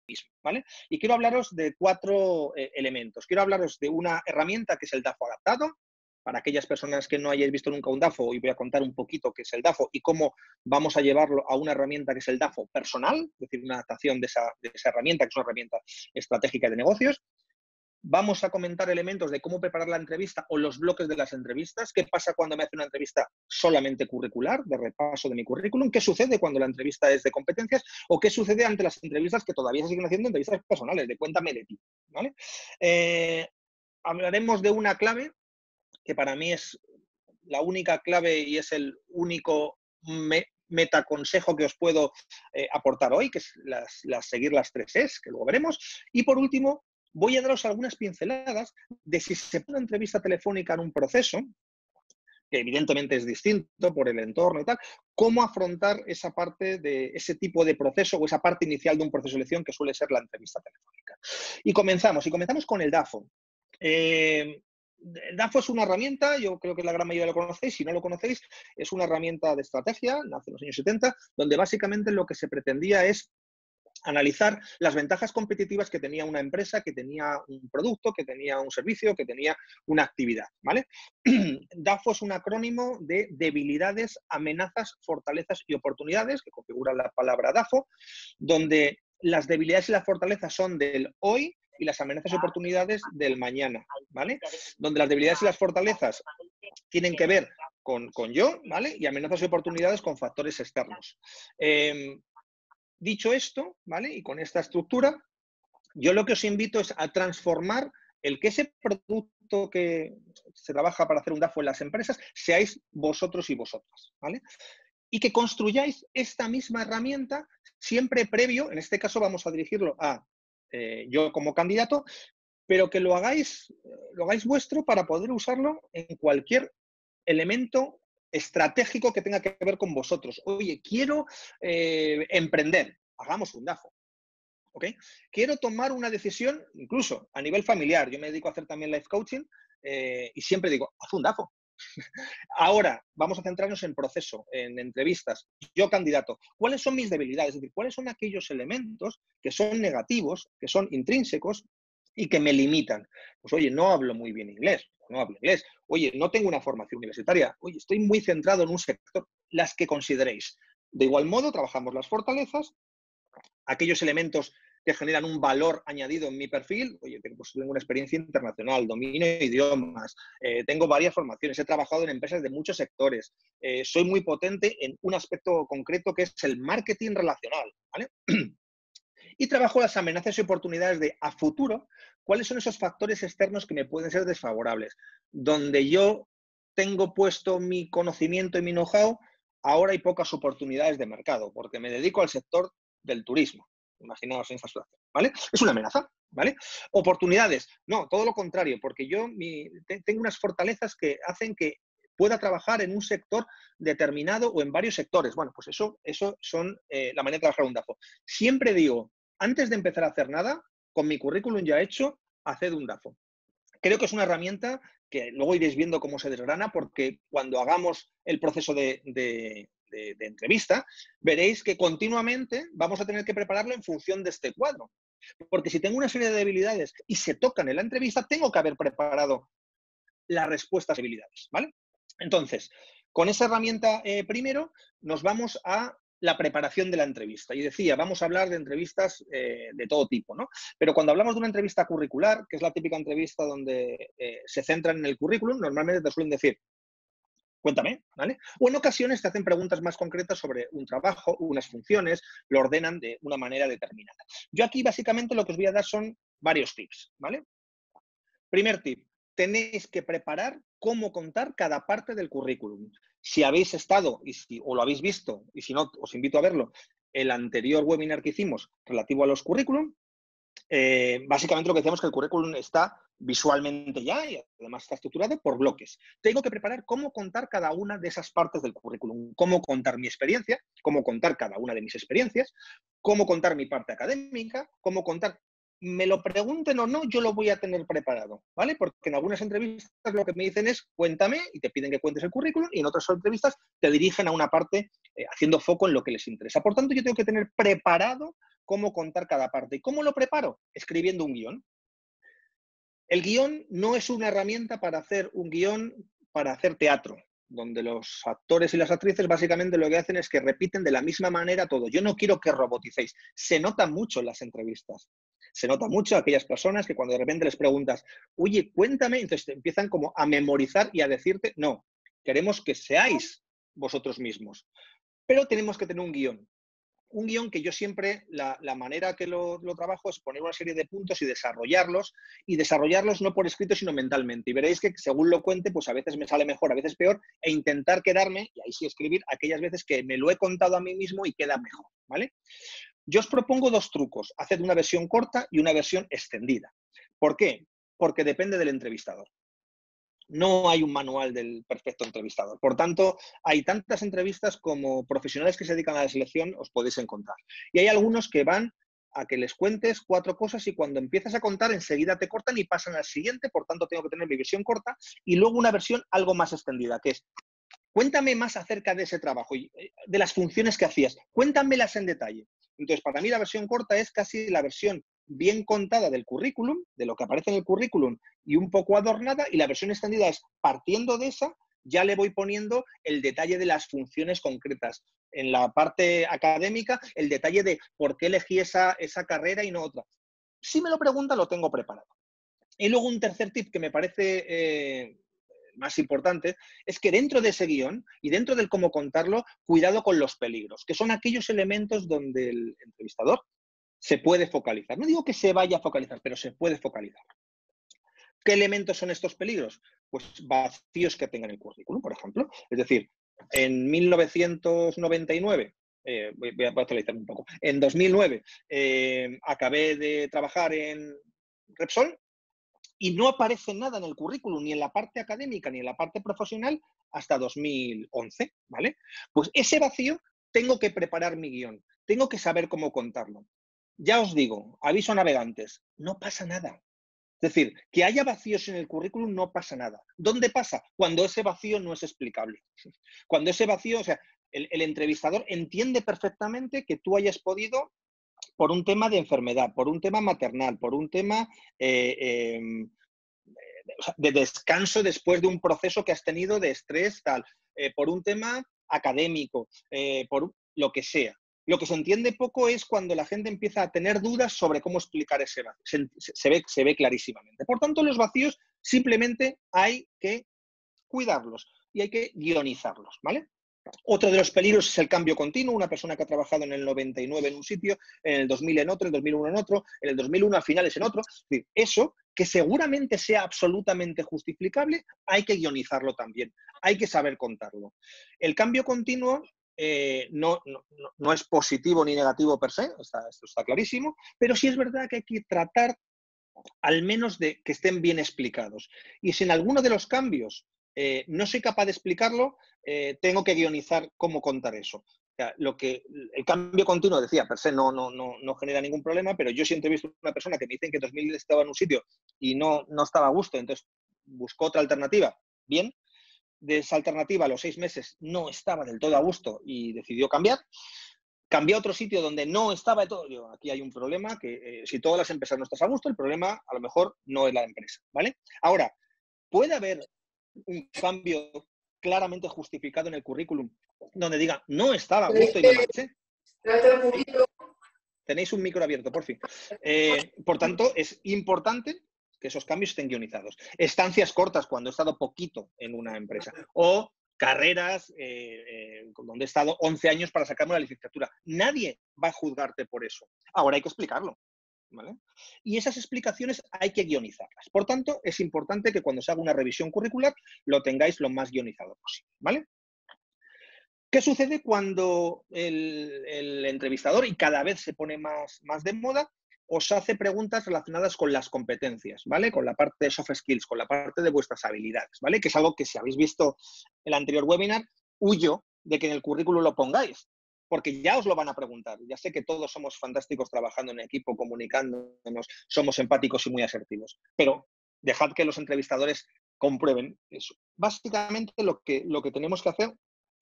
mismo, ¿vale? Y quiero hablaros de 4 elementos. Quiero hablaros de una herramienta que es el DAFO adaptado. Para aquellas personas que no hayáis visto nunca un DAFO, hoy voy a contar un poquito qué es el DAFO y cómo vamos a llevarlo a una herramienta que es el DAFO personal, es decir, una adaptación de esa herramienta, que es una herramienta estratégica de negocios. Vamos a comentar elementos de cómo preparar la entrevista o los bloques de las entrevistas. ¿Qué pasa cuando me hace una entrevista solamente curricular, de repaso de mi currículum? ¿Qué sucede cuando la entrevista es de competencias? ¿O qué sucede ante las entrevistas que todavía se siguen haciendo, entrevistas personales, de cuéntame de ti? ¿Vale? Hablaremos de una clave que para mí es la única clave y es el único metaconsejo que os puedo aportar hoy, que es seguir las 3 Es, que luego veremos. Y por último, voy a daros algunas pinceladas de si se pone una entrevista telefónica en un proceso, que evidentemente es distinto por el entorno y tal, cómo afrontar esa parte de ese tipo de proceso o esa parte inicial de un proceso de elección que suele ser la entrevista telefónica. Y comenzamos con el DAFO. El DAFO es una herramienta, yo creo que la gran mayoría lo conocéis, si no lo conocéis, es una herramienta de estrategia, nace en los años 70, donde básicamente lo que se pretendía es analizar las ventajas competitivas que tenía una empresa, que tenía un producto, que tenía un servicio, que tenía una actividad, ¿vale? DAFO es un acrónimo de debilidades, amenazas, fortalezas y oportunidades, que configura la palabra DAFO, donde las debilidades y las fortalezas son del hoy y las amenazas y oportunidades del mañana, ¿vale? Donde las debilidades y las fortalezas tienen que ver con yo, ¿vale? Y amenazas y oportunidades con factores externos. Dicho esto, ¿vale? Y con esta estructura, yo lo que os invito es a transformar el que ese producto que se trabaja para hacer un DAFO en las empresas seáis vosotros y vosotras, ¿vale? Y que construyáis esta misma herramienta siempre previo, en este caso vamos a dirigirlo a yo como candidato, pero que lo hagáis vuestro para poder usarlo en cualquier elemento estratégico que tenga que ver con vosotros. Oye, quiero emprender, hagamos un DAFO. ¿Okay? Quiero tomar una decisión, incluso a nivel familiar. Yo me dedico a hacer también life coaching y siempre digo, haz un DAFO. Ahora, vamos a centrarnos en proceso, en entrevistas. Yo, candidato, ¿cuáles son mis debilidades? Es decir, ¿cuáles son aquellos elementos que son negativos, que son intrínsecos y que me limitan? Pues, oye, no hablo muy bien inglés, no hablo inglés. Oye, no tengo una formación universitaria. Oye, estoy muy centrado en un sector. Las que consideréis. De igual modo, trabajamos las fortalezas, aquellos elementos que generan un valor añadido en mi perfil. Oye, pues tengo una experiencia internacional, domino idiomas, tengo varias formaciones, he trabajado en empresas de muchos sectores, soy muy potente en un aspecto concreto que es el marketing relacional, ¿vale? Y trabajo las amenazas y oportunidades de a futuro, cuáles son esos factores externos que me pueden ser desfavorables, donde yo tengo puesto mi conocimiento y mi know-how, ahora hay pocas oportunidades de mercado, porque me dedico al sector del turismo. Imaginaos en esta situación, ¿vale? Es una amenaza, ¿vale? Oportunidades, no, todo lo contrario, porque yo tengo unas fortalezas que hacen que pueda trabajar en un sector determinado o en varios sectores. Bueno, pues eso son la manera de trabajar un DAFO. Siempre digo, antes de empezar a hacer nada, con mi currículum ya hecho, haced un DAFO. Creo que es una herramienta que luego iréis viendo cómo se desgrana, porque cuando hagamos el proceso de entrevista, veréis que continuamente vamos a tener que prepararlo en función de este cuadro. Porque si tengo una serie de debilidades y se tocan en la entrevista, tengo que haber preparado las respuestas a debilidades, ¿vale? Entonces, con esa herramienta primero nos vamos a la preparación de la entrevista. Y decía, vamos a hablar de entrevistas de todo tipo, ¿no? Pero cuando hablamos de una entrevista curricular, que es la típica entrevista donde se centran en el currículum, normalmente te suelen decir, cuéntame, ¿vale? O en ocasiones te hacen preguntas más concretas sobre un trabajo, unas funciones, lo ordenan de una manera determinada. Yo aquí básicamente lo que os voy a dar son varios tips, ¿vale? Primer tip, tenéis que preparar cómo contar cada parte del currículum. Si habéis estado o lo habéis visto, y si no, os invito a verlo, el anterior webinar que hicimos relativo a los currículum, básicamente lo que decíamos es que el currículum está visualmente ya y además está estructurado por bloques. Tengo que preparar cómo contar cada una de esas partes del currículum, cómo contar mi experiencia, cómo contar cada una de mis experiencias, cómo contar mi parte académica, cómo contar, me lo pregunten o no, yo lo voy a tener preparado, ¿vale? Porque en algunas entrevistas lo que me dicen es cuéntame y te piden que cuentes el currículum y en otras entrevistas te dirigen a una parte haciendo foco en lo que les interesa. Por tanto, yo tengo que tener preparado cómo contar cada parte. ¿Y cómo lo preparo? Escribiendo un guión. El guión no es una herramienta para hacer un guión para hacer teatro, donde los actores y las actrices básicamente lo que hacen es que repiten de la misma manera todo. Yo no quiero que roboticéis. Se nota mucho en las entrevistas. Se nota mucho a aquellas personas que cuando de repente les preguntas, oye, cuéntame, entonces te empiezan como a memorizar y a decirte, no, queremos que seáis vosotros mismos. Pero tenemos que tener un guión. Un guión que yo siempre, la manera que lo trabajo es poner una serie de puntos y desarrollarlos no por escrito, sino mentalmente. Y veréis que según lo cuente, pues a veces me sale mejor, a veces peor, e intentar quedarme, y ahí sí escribir, aquellas veces que me lo he contado a mí mismo y queda mejor, ¿vale? Yo os propongo dos trucos, haced una versión corta y una versión extendida. ¿Por qué? Porque depende del entrevistador. No hay un manual del perfecto entrevistador. Por tanto, hay tantas entrevistas como profesionales que se dedican a la selección os podéis encontrar. Y hay algunos que van a que les cuentes 4 cosas y cuando empiezas a contar enseguida te cortan y pasan al siguiente. Por tanto, tengo que tener mi versión corta y luego una versión algo más extendida, que es cuéntame más acerca de ese trabajo y de las funciones que hacías. Cuéntamelas en detalle. Entonces, para mí la versión corta es casi la versión bien contada del currículum, de lo que aparece en el currículum y un poco adornada, y la versión extendida es partiendo de esa, ya le voy poniendo el detalle de las funciones concretas. En la parte académica, el detalle de por qué elegí esa carrera y no otra. Si me lo pregunta, lo tengo preparado. Y luego un tercer tip que me parece más importante es que dentro de ese guión y dentro del cómo contarlo, cuidado con los peligros, que son aquellos elementos donde el entrevistador se puede focalizar. No digo que se vaya a focalizar, pero se puede focalizar. ¿Qué elementos son estos peligros? Pues vacíos que tengan el currículum, por ejemplo. Es decir, en 1999, voy a actualizar un poco, en 2009 acabé de trabajar en Repsol y no aparece nada en el currículum, ni en la parte académica, ni en la parte profesional, hasta 2011, ¿vale? Pues ese vacío tengo que preparar mi guión, tengo que saber cómo contarlo. Ya os digo, aviso a navegantes, no pasa nada. Es decir, que haya vacíos en el currículum no pasa nada. ¿Dónde pasa? Cuando ese vacío no es explicable. Cuando ese vacío, o sea, el entrevistador entiende perfectamente que tú hayas podido, por un tema de enfermedad, por un tema maternal, por un tema de descanso después de un proceso que has tenido de estrés, tal, por un tema académico, por lo que sea. Lo que se entiende poco es cuando la gente empieza a tener dudas sobre cómo explicar ese vacío. Se ve clarísimamente. Por tanto, los vacíos simplemente hay que cuidarlos y hay que guionizarlos, ¿vale? Otro de los peligros es el cambio continuo. Una persona que ha trabajado en el 99 en un sitio, en el 2000 en otro, en el 2001 en otro, en el 2001 a finales en otro. Es decir, eso, que seguramente sea absolutamente justificable, hay que guionizarlo también. Hay que saber contarlo. El cambio continuo no es positivo ni negativo per se, esto está clarísimo, pero sí es verdad que hay que tratar al menos de que estén bien explicados. Y si en alguno de los cambios no soy capaz de explicarlo, tengo que guionizar cómo contar eso. O sea, el cambio continuo, decía, per se no genera ningún problema, pero yo siempre he visto una persona que me dicen que en 2000 estaba en un sitio y no estaba a gusto, entonces buscó otra alternativa. Bien, de esa alternativa a los 6 meses no estaba del todo a gusto y decidió cambiar. Cambié a otro sitio donde no estaba de todo. Digo, aquí hay un problema que si todas las empresas no estás a gusto, el problema a lo mejor no es la empresa, ¿vale? Ahora, puede haber un cambio claramente justificado en el currículum donde diga, no estaba a gusto y me marché. Tenéis un micro abierto, por fin. Por tanto, es importante que esos cambios estén guionizados. Estancias cortas cuando he estado poquito en una empresa. O carreras donde he estado 11 años para sacarme una licenciatura. Nadie va a juzgarte por eso. Ahora hay que explicarlo, ¿vale? Y esas explicaciones hay que guionizarlas. Por tanto, es importante que cuando se haga una revisión curricular lo tengáis lo más guionizado posible, ¿vale? ¿Qué sucede cuando el entrevistador, y cada vez se pone más de moda, os hace preguntas relacionadas con las competencias, ¿vale? Con la parte de soft skills, con la parte de vuestras habilidades, ¿vale? Que es algo que, si habéis visto el anterior webinar, huyo de que en el currículum lo pongáis, porque ya os lo van a preguntar. Ya sé que todos somos fantásticos trabajando en equipo, comunicándonos, somos empáticos y muy asertivos, pero dejad que los entrevistadores comprueben eso. Básicamente lo que tenemos que hacer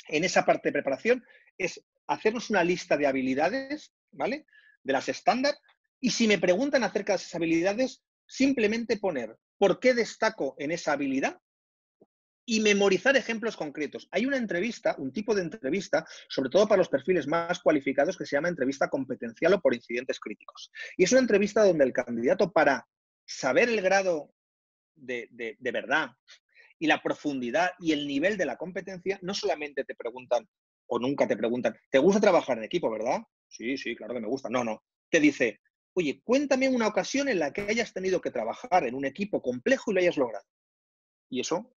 en esa parte de preparación es hacernos una lista de habilidades, ¿vale? de las estándar, y si me preguntan acerca de esas habilidades, simplemente poner por qué destaco en esa habilidad y memorizar ejemplos concretos. Hay una entrevista, un tipo de entrevista, sobre todo para los perfiles más cualificados, que se llama entrevista competencial o por incidentes críticos. Y es una entrevista donde el candidato, para saber el grado de verdad y la profundidad y el nivel de la competencia, no solamente te preguntan, o nunca te preguntan, ¿te gusta trabajar en equipo, verdad? Sí, sí, claro que me gusta. No, no. Te dice, oye, cuéntame una ocasión en la que hayas tenido que trabajar en un equipo complejo y lo hayas logrado. Y eso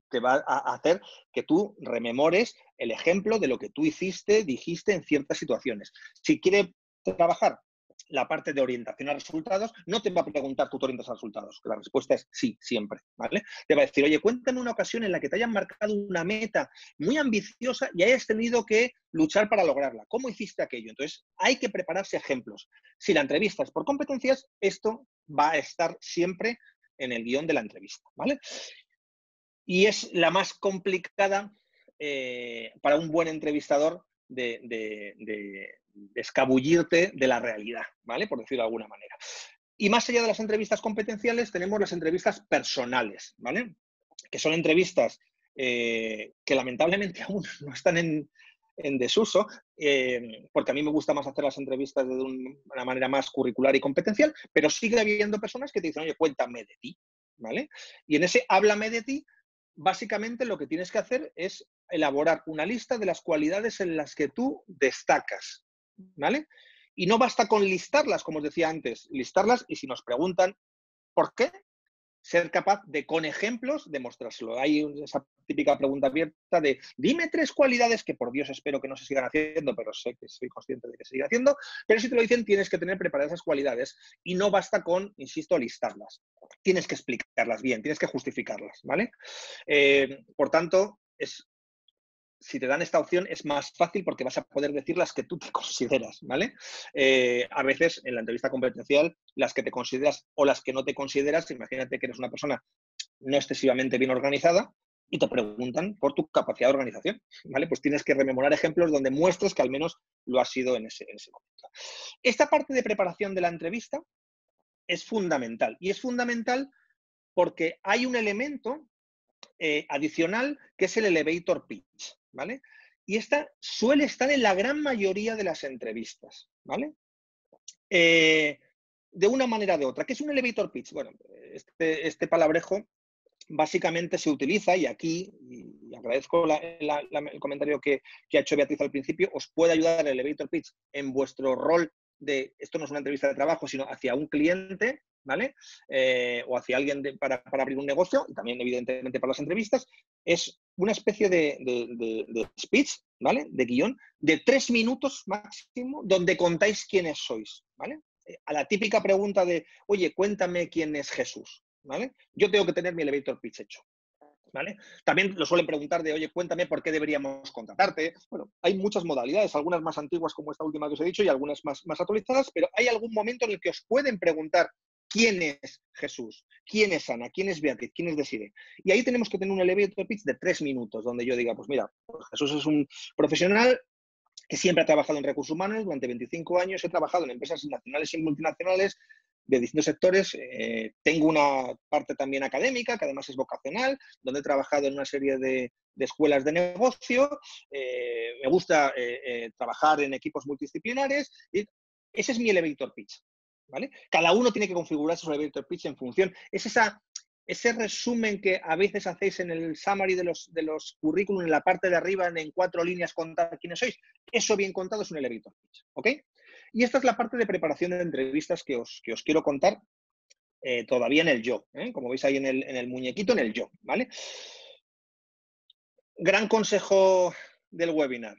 te va a hacer que tú rememores el ejemplo de lo que tú hiciste, dijiste en ciertas situaciones. Si quiere trabajar la parte de orientación a resultados, no te va a preguntar tú te orientas a resultados, que la respuesta es sí, siempre, ¿vale? Te va a decir, oye, cuéntame una ocasión en la que te hayan marcado una meta muy ambiciosa y hayas tenido que luchar para lograrla. ¿Cómo hiciste aquello? Entonces, hay que prepararse ejemplos. Si la entrevista es por competencias, esto va a estar siempre en el guión de la entrevista, ¿vale? Y es la más complicada para un buen entrevistador de escabullirte de la realidad, ¿vale? Por decirlo de alguna manera. Y más allá de las entrevistas competenciales, tenemos las entrevistas personales, ¿vale? Que son entrevistas que lamentablemente aún no están en desuso, porque a mí me gusta más hacer las entrevistas de una manera más curricular y competencial, pero sigue habiendo personas que te dicen, oye, cuéntame de ti, ¿vale? Y en ese háblame de ti, básicamente lo que tienes que hacer es elaborar una lista de las cualidades en las que tú destacas, ¿vale? Y no basta con listarlas, como os decía antes, listarlas y si nos preguntan por qué, ser capaz de, con ejemplos, demostrárselo. Hay esa típica pregunta abierta de dime 3 cualidades que por Dios espero que no se sigan haciendo, pero sé que soy consciente de que se siguen haciendo, pero si te lo dicen tienes que tener preparadas esas cualidades y no basta con, insisto, listarlas. Tienes que explicarlas bien, tienes que justificarlas, ¿vale? Por tanto, si te dan esta opción es más fácil porque vas a poder decir las que tú te consideras, ¿vale? A veces en la entrevista competencial, las que te consideras o las que no te consideras, imagínate que eres una persona no excesivamente bien organizada y te preguntan por tu capacidad de organización, ¿vale? Pues tienes que rememorar ejemplos donde muestres que al menos lo has sido en ese momento. Esta parte de preparación de la entrevista es fundamental y es fundamental porque hay un elemento adicional que es el elevator pitch, ¿vale? Y esta suele estar en la gran mayoría de las entrevistas, ¿vale? De una manera o de otra. ¿Qué es un elevator pitch? Bueno, este palabrejo básicamente se utiliza, y aquí, y agradezco el comentario que ha hecho Beatriz al principio, os puede ayudar el elevator pitch en vuestro rol de, esto no es una entrevista de trabajo, sino hacia un cliente, ¿vale? O hacia alguien para abrir un negocio, y también evidentemente para las entrevistas, es una especie de speech, ¿vale? De guión, de 3 minutos máximo, donde contáis quiénes sois, ¿vale? A la típica pregunta de, oye, cuéntame quién es Jesús, ¿vale? Yo tengo que tener mi elevator pitch hecho, ¿vale? También lo suelen preguntar de, oye, cuéntame por qué deberíamos contratarte. Bueno, hay muchas modalidades, algunas más antiguas como esta última que os he dicho y algunas más actualizadas, pero hay algún momento en el que os pueden preguntar quién es Jesús, quién es Ana, quién es Beatriz, quién es Desiree. Y ahí tenemos que tener un elevator pitch de 3 minutos, donde yo diga, pues mira, pues Jesús es un profesional que siempre ha trabajado en recursos humanos durante 25 años, he trabajado en empresas nacionales y multinacionales de distintos sectores. Tengo una parte también académica, que además es vocacional, donde he trabajado en una serie de escuelas de negocio. Me gusta trabajar en equipos multidisciplinares. Y ese es mi elevator pitch, ¿vale? Cada uno tiene que configurar su elevator pitch en función. Es ese resumen que a veces hacéis en el summary de los currículum, en la parte de arriba, en 4 líneas, contar quiénes sois. Eso bien contado es un elevator pitch, ¿ok? Y esta es la parte de preparación de entrevistas que os quiero contar todavía en el yo, ¿eh? Como veis ahí en el muñequito, en el yo, ¿vale? Gran consejo del webinar.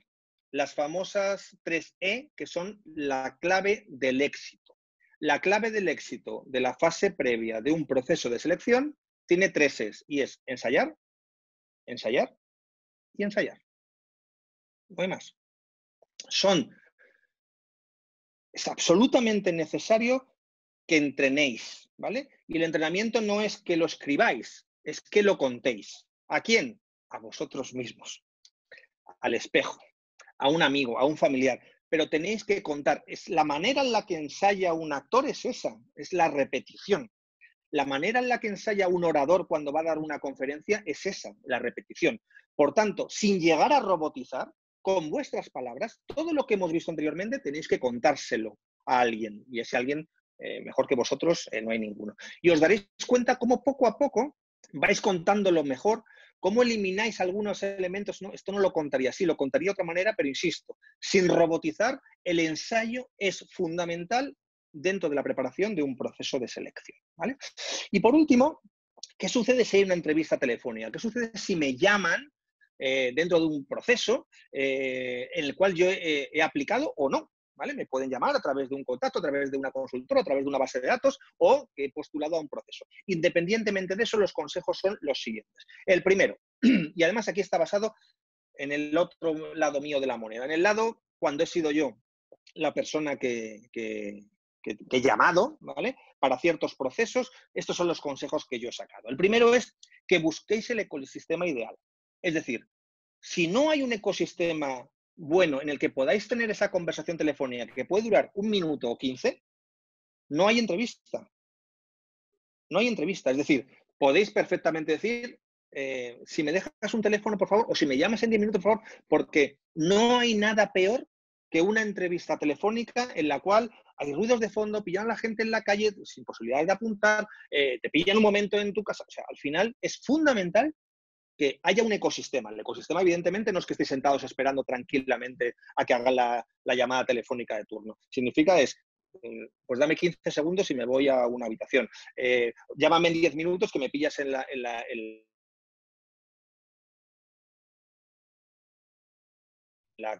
Las famosas 3E, que son la clave del éxito. La clave del éxito de la fase previa de un proceso de selección tiene 3 Es, y es ensayar, ensayar y ensayar. No hay más. Es absolutamente necesario que entrenéis, ¿vale? Y el entrenamiento no es que lo escribáis, es que lo contéis. ¿A quién? A vosotros mismos, al espejo, a un amigo, a un familiar. pero tenéis que contar. Es la manera en la que ensaya un actor es esa, es la repetición. La manera en la que ensaya un orador cuando va a dar una conferencia es esa, la repetición. Por tanto, sin llegar a robotizar, con vuestras palabras, todo lo que hemos visto anteriormente tenéis que contárselo a alguien. Y ese alguien, mejor que vosotros, no hay ninguno. Y os daréis cuenta cómo poco a poco vais contándolo mejor, cómo elimináis algunos elementos. No, esto no lo contaría así, lo contaría de otra manera, pero insisto, sin robotizar, el ensayo es fundamental dentro de la preparación de un proceso de selección, ¿vale? Y por último, ¿qué sucede si hay una entrevista telefónica? ¿Qué sucede si me llaman dentro de un proceso en el cual yo he aplicado o no? ¿Vale? Me pueden llamar a través de un contacto, a través de una consultora, a través de una base de datos o que he postulado a un proceso. Independientemente de eso, los consejos son los siguientes. El primero, y además aquí está basado en el otro lado mío de la moneda, en el lado cuando he sido yo la persona que he llamado, ¿vale? Para ciertos procesos, estos son los consejos que yo he sacado. El primero es que busquéis el ecosistema ideal. Es decir, si no hay un ecosistema bueno en el que podáis tener esa conversación telefónica que puede durar 1 minuto o 15, no hay entrevista. No hay entrevista. Es decir, podéis perfectamente decir, si me dejas un teléfono, por favor, o si me llamas en 10 minutos, por favor, porque no hay nada peor que una entrevista telefónica en la cual hay ruidos de fondo, pillan a la gente en la calle sin posibilidad de apuntar, te pillan un momento en tu casa. O sea, al final es fundamental que haya un ecosistema. El ecosistema, evidentemente, no es que estéis sentados esperando tranquilamente a que hagan la llamada telefónica de turno. Significa pues dame 15 segundos y me voy a una habitación. Llámame en 10 minutos que me pillas en la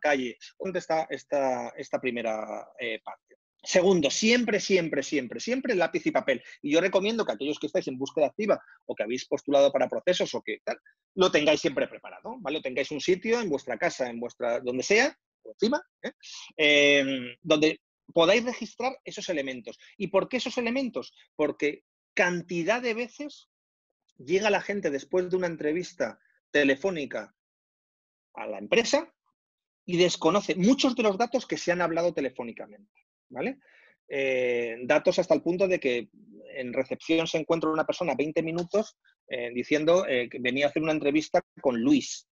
calle. ¿Dónde está esta primera parte? Segundo, siempre, siempre, siempre, siempre lápiz y papel. Y yo recomiendo que aquellos que estáis en búsqueda activa o que habéis postulado para procesos o que tal, lo tengáis siempre preparado, ¿vale? Tengáis un sitio en vuestra casa, donde sea, o encima, donde podáis registrar esos elementos. ¿Y por qué esos elementos? Porque cantidad de veces llega la gente después de una entrevista telefónica a la empresa y desconoce muchos de los datos que se han hablado telefónicamente, ¿vale? Datos hasta el punto de que en recepción se encuentra una persona 20 minutos diciendo que venía a hacer una entrevista con Luis.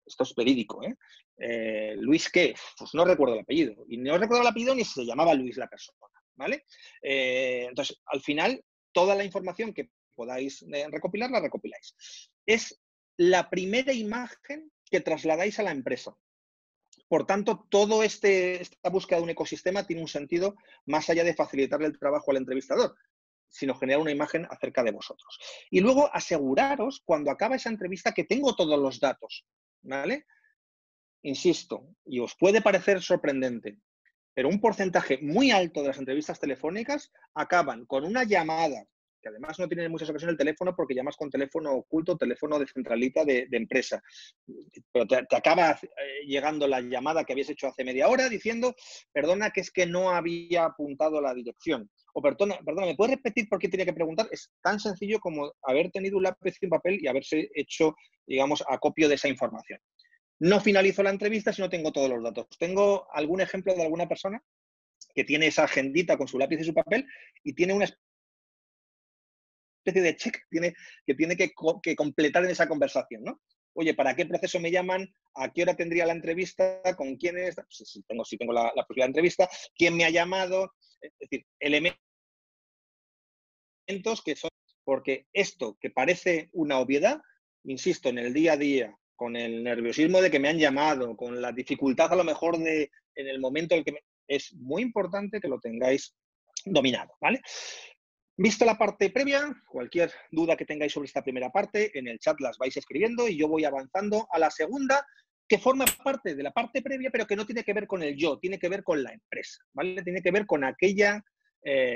Esto es verídico, ¿eh? ¿Luis qué? Pues no recuerdo el apellido. Y no recuerdo el apellido ni si se llamaba Luis la persona, ¿vale? Entonces, al final, toda la información que podáis recopilar, la recopiláis. Es la primera imagen que trasladáis a la empresa. Por tanto, esta búsqueda de un ecosistema tiene un sentido más allá de facilitarle el trabajo al entrevistador, sino generar una imagen acerca de vosotros. Y luego aseguraros, cuando acaba esa entrevista, que tengo todos los datos, ¿vale? Insisto, y os puede parecer sorprendente, pero un porcentaje muy alto de las entrevistas telefónicas acaban con una llamada, que además no tiene en muchas ocasiones el teléfono porque llamas con teléfono oculto, teléfono de centralita de empresa. Pero te acaba llegando la llamada que habías hecho hace media hora diciendo, perdona, que es que no había apuntado la dirección. O perdona, ¿me puedes repetir por qué tenía que preguntar? Es tan sencillo como haber tenido un lápiz y un papel y haberse hecho, digamos, acopio de esa información. No finalizo la entrevista si no tengo todos los datos. Tengo algún ejemplo de alguna persona que tiene esa agendita con su lápiz y su papel y tiene una especie de check que tiene que completar en esa conversación, ¿no? Oye, ¿para qué proceso me llaman? ¿A qué hora tendría la entrevista? ¿Con quién es? Si tengo la posibilidad de entrevista. ¿Quién me ha llamado? Es decir, elementos que son... Porque esto, que parece una obviedad, insisto, en el día a día, con el nerviosismo de que me han llamado, con la dificultad a lo mejor en el momento en el que es muy importante que lo tengáis dominado, ¿vale? Visto la parte previa, cualquier duda que tengáis sobre esta primera parte, en el chat las vais escribiendo y yo voy avanzando a la segunda, que forma parte de la parte previa, pero que no tiene que ver con el yo, tiene que ver con la empresa, ¿vale? Tiene que ver con aquella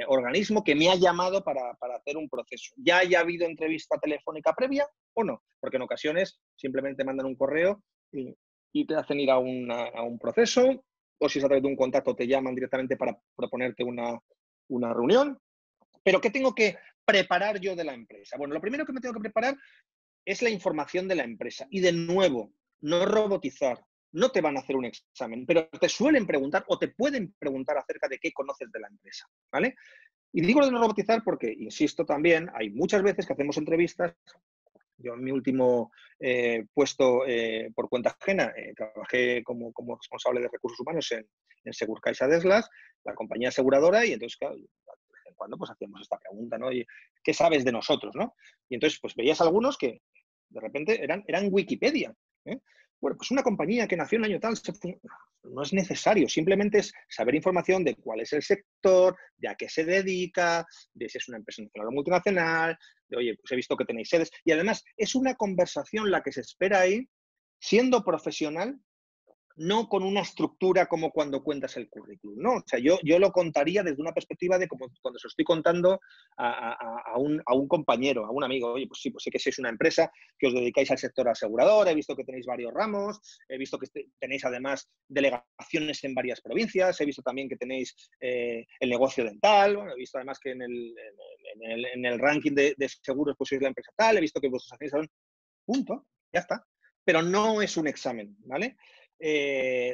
organismo que me ha llamado para hacer un proceso. ¿Ya haya habido entrevista telefónica previa o no? Porque en ocasiones simplemente mandan un correo y te hacen ir a un proceso, o si es a través de un contacto te llaman directamente para proponerte una reunión. ¿Pero qué tengo que preparar yo de la empresa? Bueno, lo primero que me tengo que preparar es la información de la empresa. Y de nuevo, no robotizar, no te van a hacer un examen, pero te suelen preguntar o te pueden preguntar acerca de qué conoces de la empresa, ¿vale? Y digo lo de no robotizar porque, insisto también, hay muchas veces que hacemos entrevistas. Yo en mi último puesto por cuenta ajena trabajé como responsable de recursos humanos en Segurcaixa Deslas, la compañía aseguradora, y entonces, claro, de vez en cuando pues hacíamos esta pregunta, ¿no? Y, ¿qué sabes de nosotros, no? Y entonces pues veías algunos que de repente eran Wikipedia, ¿eh? Bueno, pues una compañía que nació en el año tal, no es necesario, simplemente es saber información de cuál es el sector, de a qué se dedica, de si es una empresa nacional o multinacional, de, oye, pues he visto que tenéis sedes. Y además es una conversación la que se espera ahí, siendo profesional, no con una estructura como cuando cuentas el currículum, ¿no? O sea, yo lo contaría desde una perspectiva de como cuando se lo estoy contando a un compañero, a un amigo. Oye, pues sí que sois una empresa que os dedicáis al sector asegurador, he visto que tenéis varios ramos, he visto que tenéis además delegaciones en varias provincias, he visto también que tenéis el negocio dental, bueno, he visto además que en el ranking de seguros pues sois la empresa tal, he visto que vuestros acciones son... Punto, ya está. Pero no es un examen, ¿vale?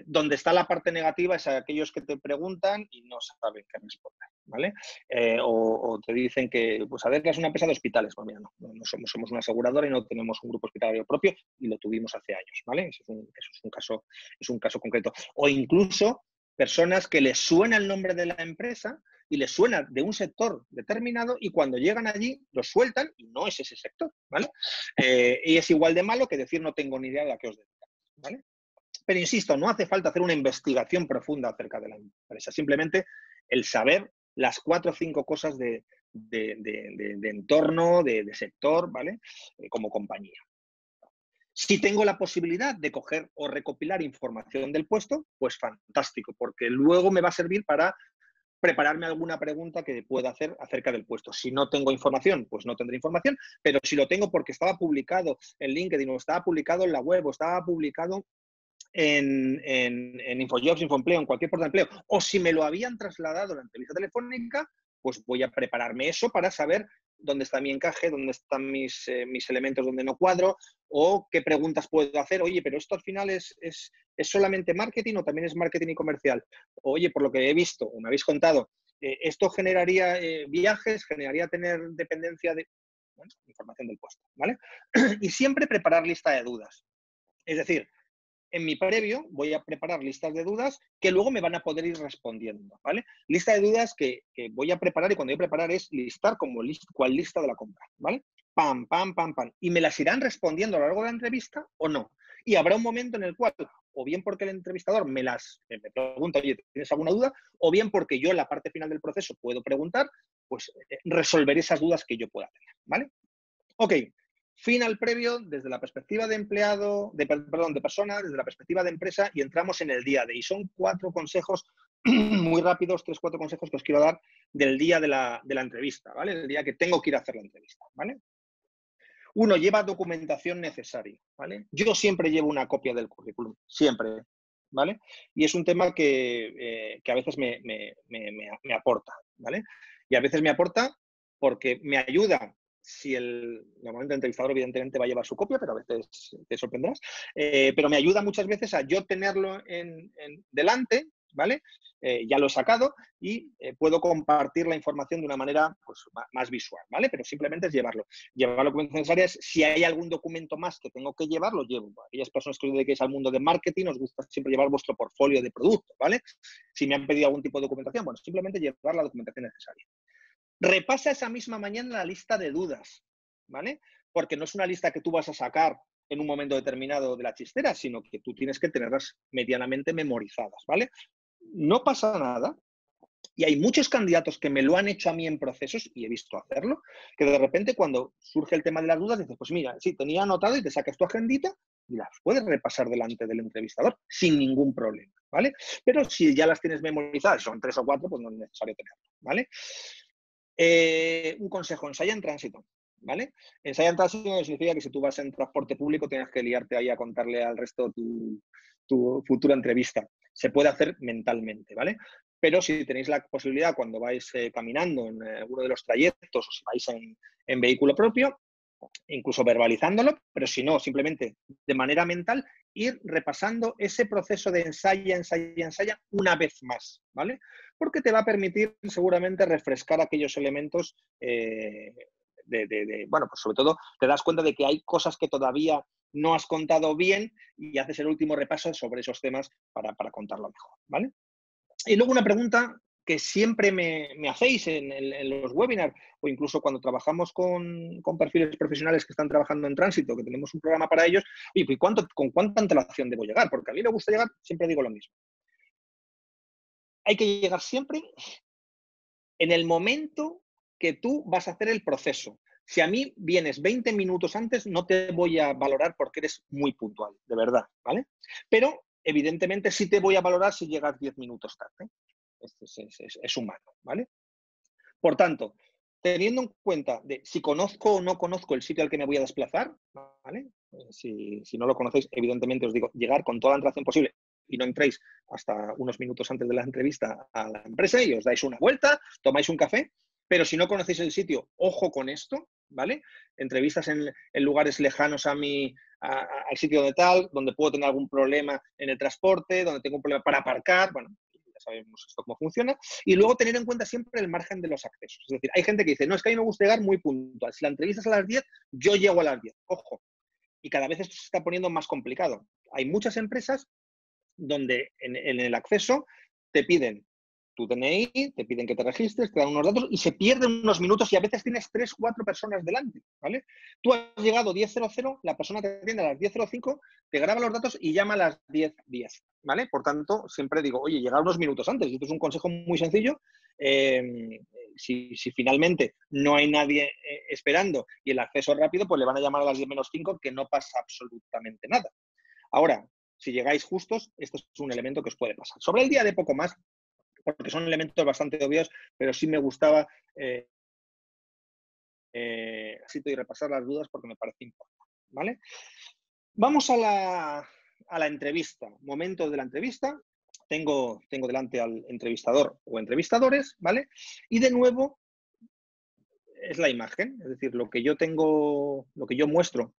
Donde está la parte negativa es a aquellos que te preguntan y no saben qué responder, ¿vale? O te dicen que, pues a ver, que es una empresa de hospitales. Pues mira, no somos una aseguradora y no tenemos un grupo hospitalario propio y lo tuvimos hace años, ¿vale? Eso es un caso concreto. O incluso personas que les suena el nombre de la empresa y les suena de un sector determinado y cuando llegan allí lo sueltan y no es ese sector, ¿vale? Y es igual de malo que decir no tengo ni idea de a qué os dedicáis, ¿vale? Pero insisto, no hace falta hacer una investigación profunda acerca de la empresa, simplemente el saber las 4 o 5 cosas de entorno, de sector, ¿vale? Como compañía. Si tengo la posibilidad de coger o recopilar información del puesto, pues fantástico, porque luego me va a servir para prepararme alguna pregunta que pueda hacer acerca del puesto. Si no tengo información, pues no tendré información, pero si lo tengo porque estaba publicado en LinkedIn o estaba publicado en la web o estaba publicado en InfoJobs, InfoEmpleo, en cualquier portal de empleo, o si me lo habían trasladado en la entrevista telefónica, pues voy a prepararme eso para saber dónde está mi encaje, dónde están mis elementos donde no cuadro, o qué preguntas puedo hacer. Oye, pero esto al final es solamente marketing o también es marketing y comercial. Oye, por lo que he visto, o me habéis contado, esto generaría viajes, generaría tener dependencia de... Bueno, información del puesto, ¿vale? Y siempre preparar lista de dudas. Es decir, en mi previo voy a preparar listas de dudas que luego me van a poder ir respondiendo, ¿vale? Lista de dudas que voy a preparar y cuando voy a preparar es listar como cual lista de la compra, ¿vale? Pam, pam, pam, pam. Y me las irán respondiendo a lo largo de la entrevista o no. Y habrá un momento en el cual, o bien porque el entrevistador me pregunta, oye, ¿tienes alguna duda? O bien porque yo en la parte final del proceso puedo preguntar, pues resolver esas dudas que yo pueda tener, ¿vale? Ok, final previo desde la perspectiva de empleado, de persona, desde la perspectiva de empresa y entramos en el día de. Y son 4 consejos muy rápidos, 3, 4 consejos que os quiero dar del día de la entrevista, ¿vale? El día que tengo que ir a hacer la entrevista, ¿vale? 1, lleva documentación necesaria, ¿vale? Yo siempre llevo una copia del currículum, siempre, ¿vale? Y es un tema que a veces me aporta, ¿vale? Y a veces me aporta porque me ayuda. Normalmente el entrevistador evidentemente va a llevar su copia, pero a veces te sorprenderás, pero me ayuda muchas veces a yo tenerlo delante, ¿vale? Ya lo he sacado y puedo compartir la información de una manera pues, más visual, ¿vale? Pero simplemente es llevarlo. Llevar la documentación necesaria es, si hay algún documento más que tengo que llevar, lo llevo. Aquellas personas que os dediquéis al mundo de marketing, os gusta siempre llevar vuestro portfolio de productos, ¿vale? Si me han pedido algún tipo de documentación, bueno, simplemente llevar la documentación necesaria. Repasa esa misma mañana la lista de dudas, ¿vale? Porque no es una lista que tú vas a sacar en un momento determinado de la chistera, sino que tú tienes que tenerlas medianamente memorizadas, ¿vale? No pasa nada. Y hay muchos candidatos que me lo han hecho a mí en procesos, y he visto hacerlo, que de repente cuando surge el tema de las dudas, dices, pues mira, sí, tenía anotado y te sacas tu agendita y las puedes repasar delante del entrevistador sin ningún problema, ¿vale? Pero si ya las tienes memorizadas, son 3 o 4, pues no es necesario tenerlo, ¿vale? Un consejo, ensaya en tránsito, ¿vale? Ensaya en tránsito significa que si tú vas en transporte público tienes que liarte ahí a contarle al resto tu futura entrevista. Se puede hacer mentalmente, ¿vale? Pero si tenéis la posibilidad cuando vais caminando en alguno de los trayectos o si vais en vehículo propio, incluso verbalizándolo, pero si no, simplemente de manera mental, ir repasando ese proceso de ensaya, ensaya, ensaya una vez más, ¿vale? Porque te va a permitir seguramente refrescar aquellos elementos bueno, pues sobre todo te das cuenta de que hay cosas que todavía no has contado bien y haces el último repaso sobre esos temas para contarlo mejor, ¿vale? Y luego una pregunta que siempre me hacéis en los webinars o incluso cuando trabajamos con perfiles profesionales que están trabajando en tránsito, que tenemos un programa para ellos, oye, pues ¿con cuánta antelación debo llegar? Porque a mí me gusta llegar, siempre digo lo mismo. Hay que llegar siempre en el momento que tú vas a hacer el proceso. Si a mí vienes 20 minutos antes, no te voy a valorar porque eres muy puntual, de verdad, ¿vale? Pero, evidentemente, sí te voy a valorar si llegas 10 minutos tarde. Es humano, ¿vale? Por tanto, teniendo en cuenta de si conozco o no conozco el sitio al que me voy a desplazar, ¿vale? Si no lo conocéis, evidentemente os digo, llegar con toda la antelación posible y no entréis hasta unos minutos antes de la entrevista a la empresa y os dais una vuelta, tomáis un café, pero si no conocéis el sitio, ojo con esto, ¿vale? Entrevistas en lugares lejanos al sitio de tal, donde puedo tener algún problema en el transporte, donde tengo un problema para aparcar, bueno, ya sabemos esto cómo funciona. Y luego tener en cuenta siempre el margen de los accesos. Es decir, hay gente que dice, no, es que a mí me gusta llegar muy puntual. Si la entrevista es a las 10, yo llego a las 10. Ojo. Y cada vez esto se está poniendo más complicado. Hay muchas empresas donde en el acceso te piden tu DNI, te piden que te registres, te dan unos datos y se pierden unos minutos y a veces tienes 3, 4 personas delante, ¿vale? Tú has llegado 10:00, la persona te atiende a las 10:05, te graba los datos y llama a las 10:10, ¿vale? Por tanto, siempre digo, oye, llegar unos minutos antes. Y esto es un consejo muy sencillo. Si finalmente no hay nadie esperando y el acceso es rápido, pues le van a llamar a las 10:05, que no pasa absolutamente nada. Ahora, si llegáis justos, esto es un elemento que os puede pasar. Sobre el día de poco más, porque son elementos bastante obvios, pero sí me gustaba y repasar las dudas porque me parece importante, ¿vale? Vamos a la entrevista. Momento de la entrevista. Tengo delante al entrevistador o entrevistadores, ¿vale? Y de nuevo es la imagen, es decir, lo que yo tengo, lo que yo muestro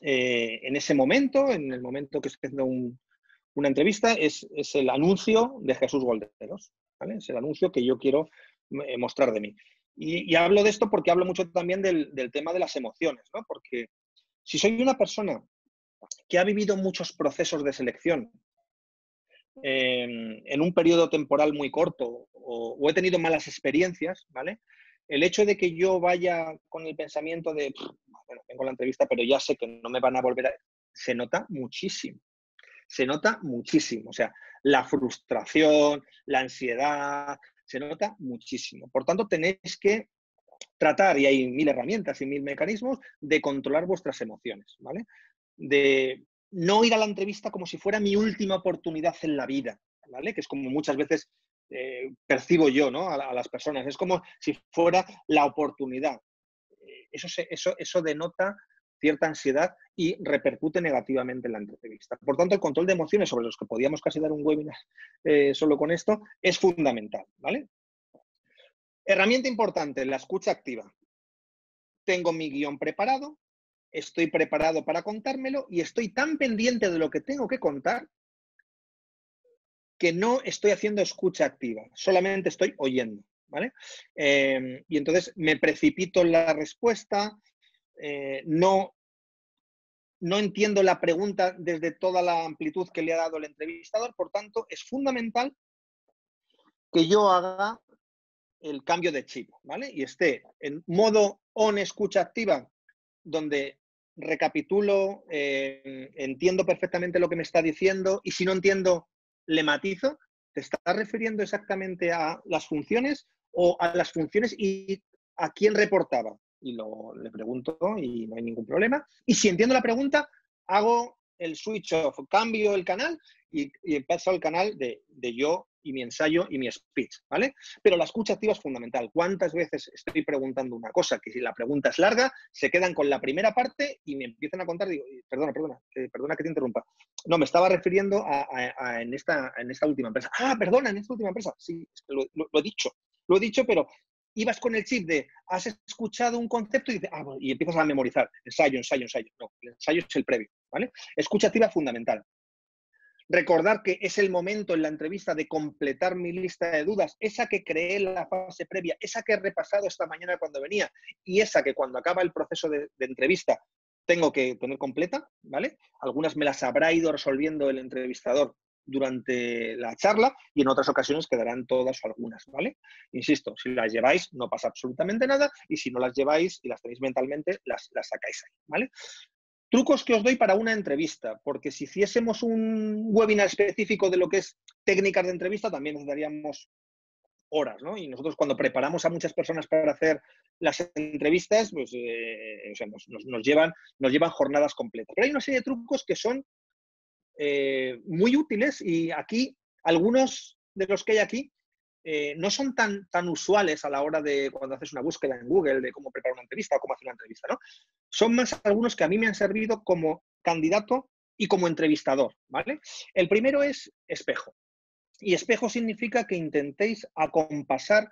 en ese momento, en el momento que estoy haciendo una entrevista, es el anuncio de Jesús Golderos, ¿vale? Es el anuncio que yo quiero mostrar de mí. Y hablo de esto porque hablo mucho también del tema de las emociones, ¿no? Porque si soy una persona que ha vivido muchos procesos de selección en un periodo temporal muy corto o he tenido malas experiencias, ¿vale? El hecho de que yo vaya con el pensamiento de, bueno, tengo la entrevista, pero ya sé que no me van a volver a... Se nota muchísimo. Se nota muchísimo. O sea, la frustración, la ansiedad, se nota muchísimo. Por tanto, tenéis que tratar, y hay 1000 herramientas y 1000 mecanismos, de controlar vuestras emociones, ¿vale? De no ir a la entrevista como si fuera mi última oportunidad en la vida, ¿vale? Que es como muchas veces percibo yo, ¿no? A las personas. Es como si fuera la oportunidad. Eso denota cierta ansiedad y repercute negativamente en la entrevista. Por tanto, el control de emociones, sobre los que podíamos casi dar un webinar solo con esto, es fundamental, ¿vale? Herramienta importante, la escucha activa. Tengo mi guión preparado, estoy preparado para contármelo y estoy tan pendiente de lo que tengo que contar que no estoy haciendo escucha activa, solamente estoy oyendo, ¿vale? Y entonces me precipito en la respuesta, no entiendo la pregunta desde toda la amplitud que le ha dado el entrevistador, por tanto, es fundamental que yo haga el cambio de chip, ¿vale? Y esté en modo on escucha activa, donde recapitulo, entiendo perfectamente lo que me está diciendo y si no entiendo, le matizo. ¿Te estás refiriendo exactamente a las funciones o a las funciones y a quién reportaba? Y le pregunto y no hay ningún problema. Y si entiendo la pregunta, hago el switch off, cambio el canal y paso al canal de yo y mi ensayo y mi speech, ¿vale? Pero la escucha activa es fundamental. ¿Cuántas veces estoy preguntando una cosa que si la pregunta es larga, se quedan con la primera parte y me empiezan a contar, digo, perdona que te interrumpa. No, me estaba refiriendo en esta última empresa. Ah, perdona, en esta última empresa. Sí, lo he dicho, pero ibas con el chip de has escuchado un concepto y dices, bueno, y empiezas a memorizar. Ensayo, ensayo, ensayo. No, el ensayo es el previo, ¿vale? Escucha activa fundamental. Recordar que es el momento en la entrevista de completar mi lista de dudas, esa que creé en la fase previa, esa que he repasado esta mañana cuando venía y esa que cuando acaba el proceso de entrevista tengo que tener completa, ¿vale? Algunas me las habrá ido resolviendo el entrevistador durante la charla y en otras ocasiones quedarán todas o algunas, ¿vale? Insisto, si las lleváis no pasa absolutamente nada y si no las lleváis y las tenéis mentalmente, las sacáis ahí, ¿vale? Trucos que os doy para una entrevista, porque si hiciésemos un webinar específico de lo que es técnicas de entrevista, también nos daríamos horas, ¿no? Y nosotros cuando preparamos a muchas personas para hacer las entrevistas, pues o sea, nos llevan jornadas completas. Pero hay una serie de trucos que son muy útiles y aquí, algunos de los que hay aquí, no son tan usuales a la hora de cuando haces una búsqueda en Google de cómo preparar una entrevista o cómo hacer una entrevista, ¿no? Son más algunos que a mí me han servido como candidato y como entrevistador, ¿vale? El primero es espejo. Y espejo significa que intentéis acompasar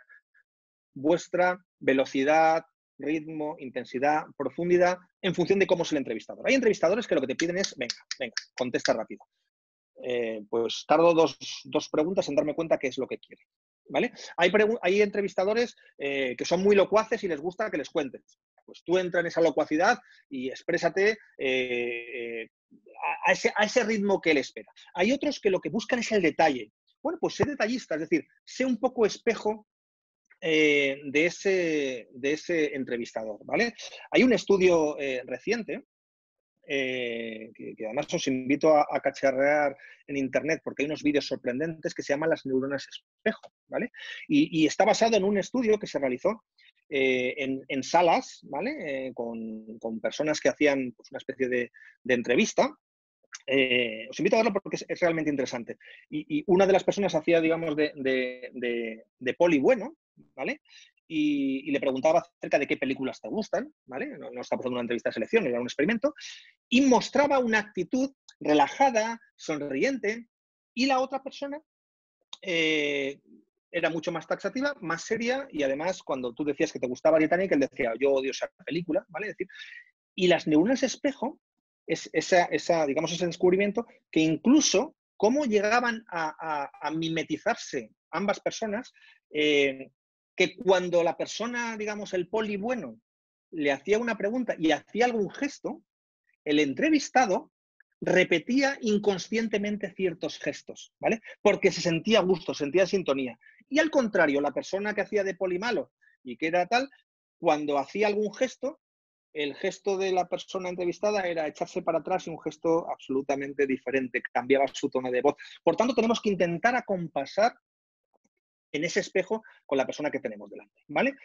vuestra velocidad, ritmo, intensidad, profundidad, en función de cómo es el entrevistador. Hay entrevistadores que lo que te piden es, venga, contesta rápido. Pues tardo dos preguntas en darme cuenta qué es lo que quiere, ¿vale? Hay entrevistadores que son muy locuaces y les gusta que les cuentes. Pues tú entra en esa locuacidad y exprésate a ese ritmo que él espera. Hay otros que lo que buscan es el detalle. Bueno, pues sé detallista, es decir, sé un poco espejo de ese entrevistador, ¿vale? Hay un estudio reciente que además os invito a cacharrear en internet porque hay unos vídeos sorprendentes que se llaman las neuronas espejo, ¿vale? Y está basado en un estudio que se realizó en salas, ¿vale? Con personas que hacían pues, una especie de entrevista. Os invito a verlo porque es realmente interesante. Y una de las personas hacía, digamos, de poli bueno, ¿vale? Y le preguntaba acerca de qué películas te gustan, ¿vale? No estaba haciendo una entrevista de selección, era un experimento, y mostraba una actitud relajada, sonriente, y la otra persona era mucho más taxativa, más seria, y además, cuando tú decías que te gustaba Titanic, él decía, yo odio esa película, ¿vale? Es decir, y las neuronas espejo es digamos, ese descubrimiento que incluso cómo llegaban a mimetizarse ambas personas, que cuando la persona, digamos, el poli bueno, le hacía una pregunta y hacía algún gesto, el entrevistado repetía inconscientemente ciertos gestos, ¿vale? Porque se sentía a gusto, sentía sintonía. Y al contrario, la persona que hacía de poli malo y que era tal, cuando hacía algún gesto, el gesto de la persona entrevistada era echarse para atrás y un gesto absolutamente diferente, cambiaba su tono de voz. Por tanto, tenemos que intentar acompasar en ese espejo con la persona que tenemos delante, ¿vale?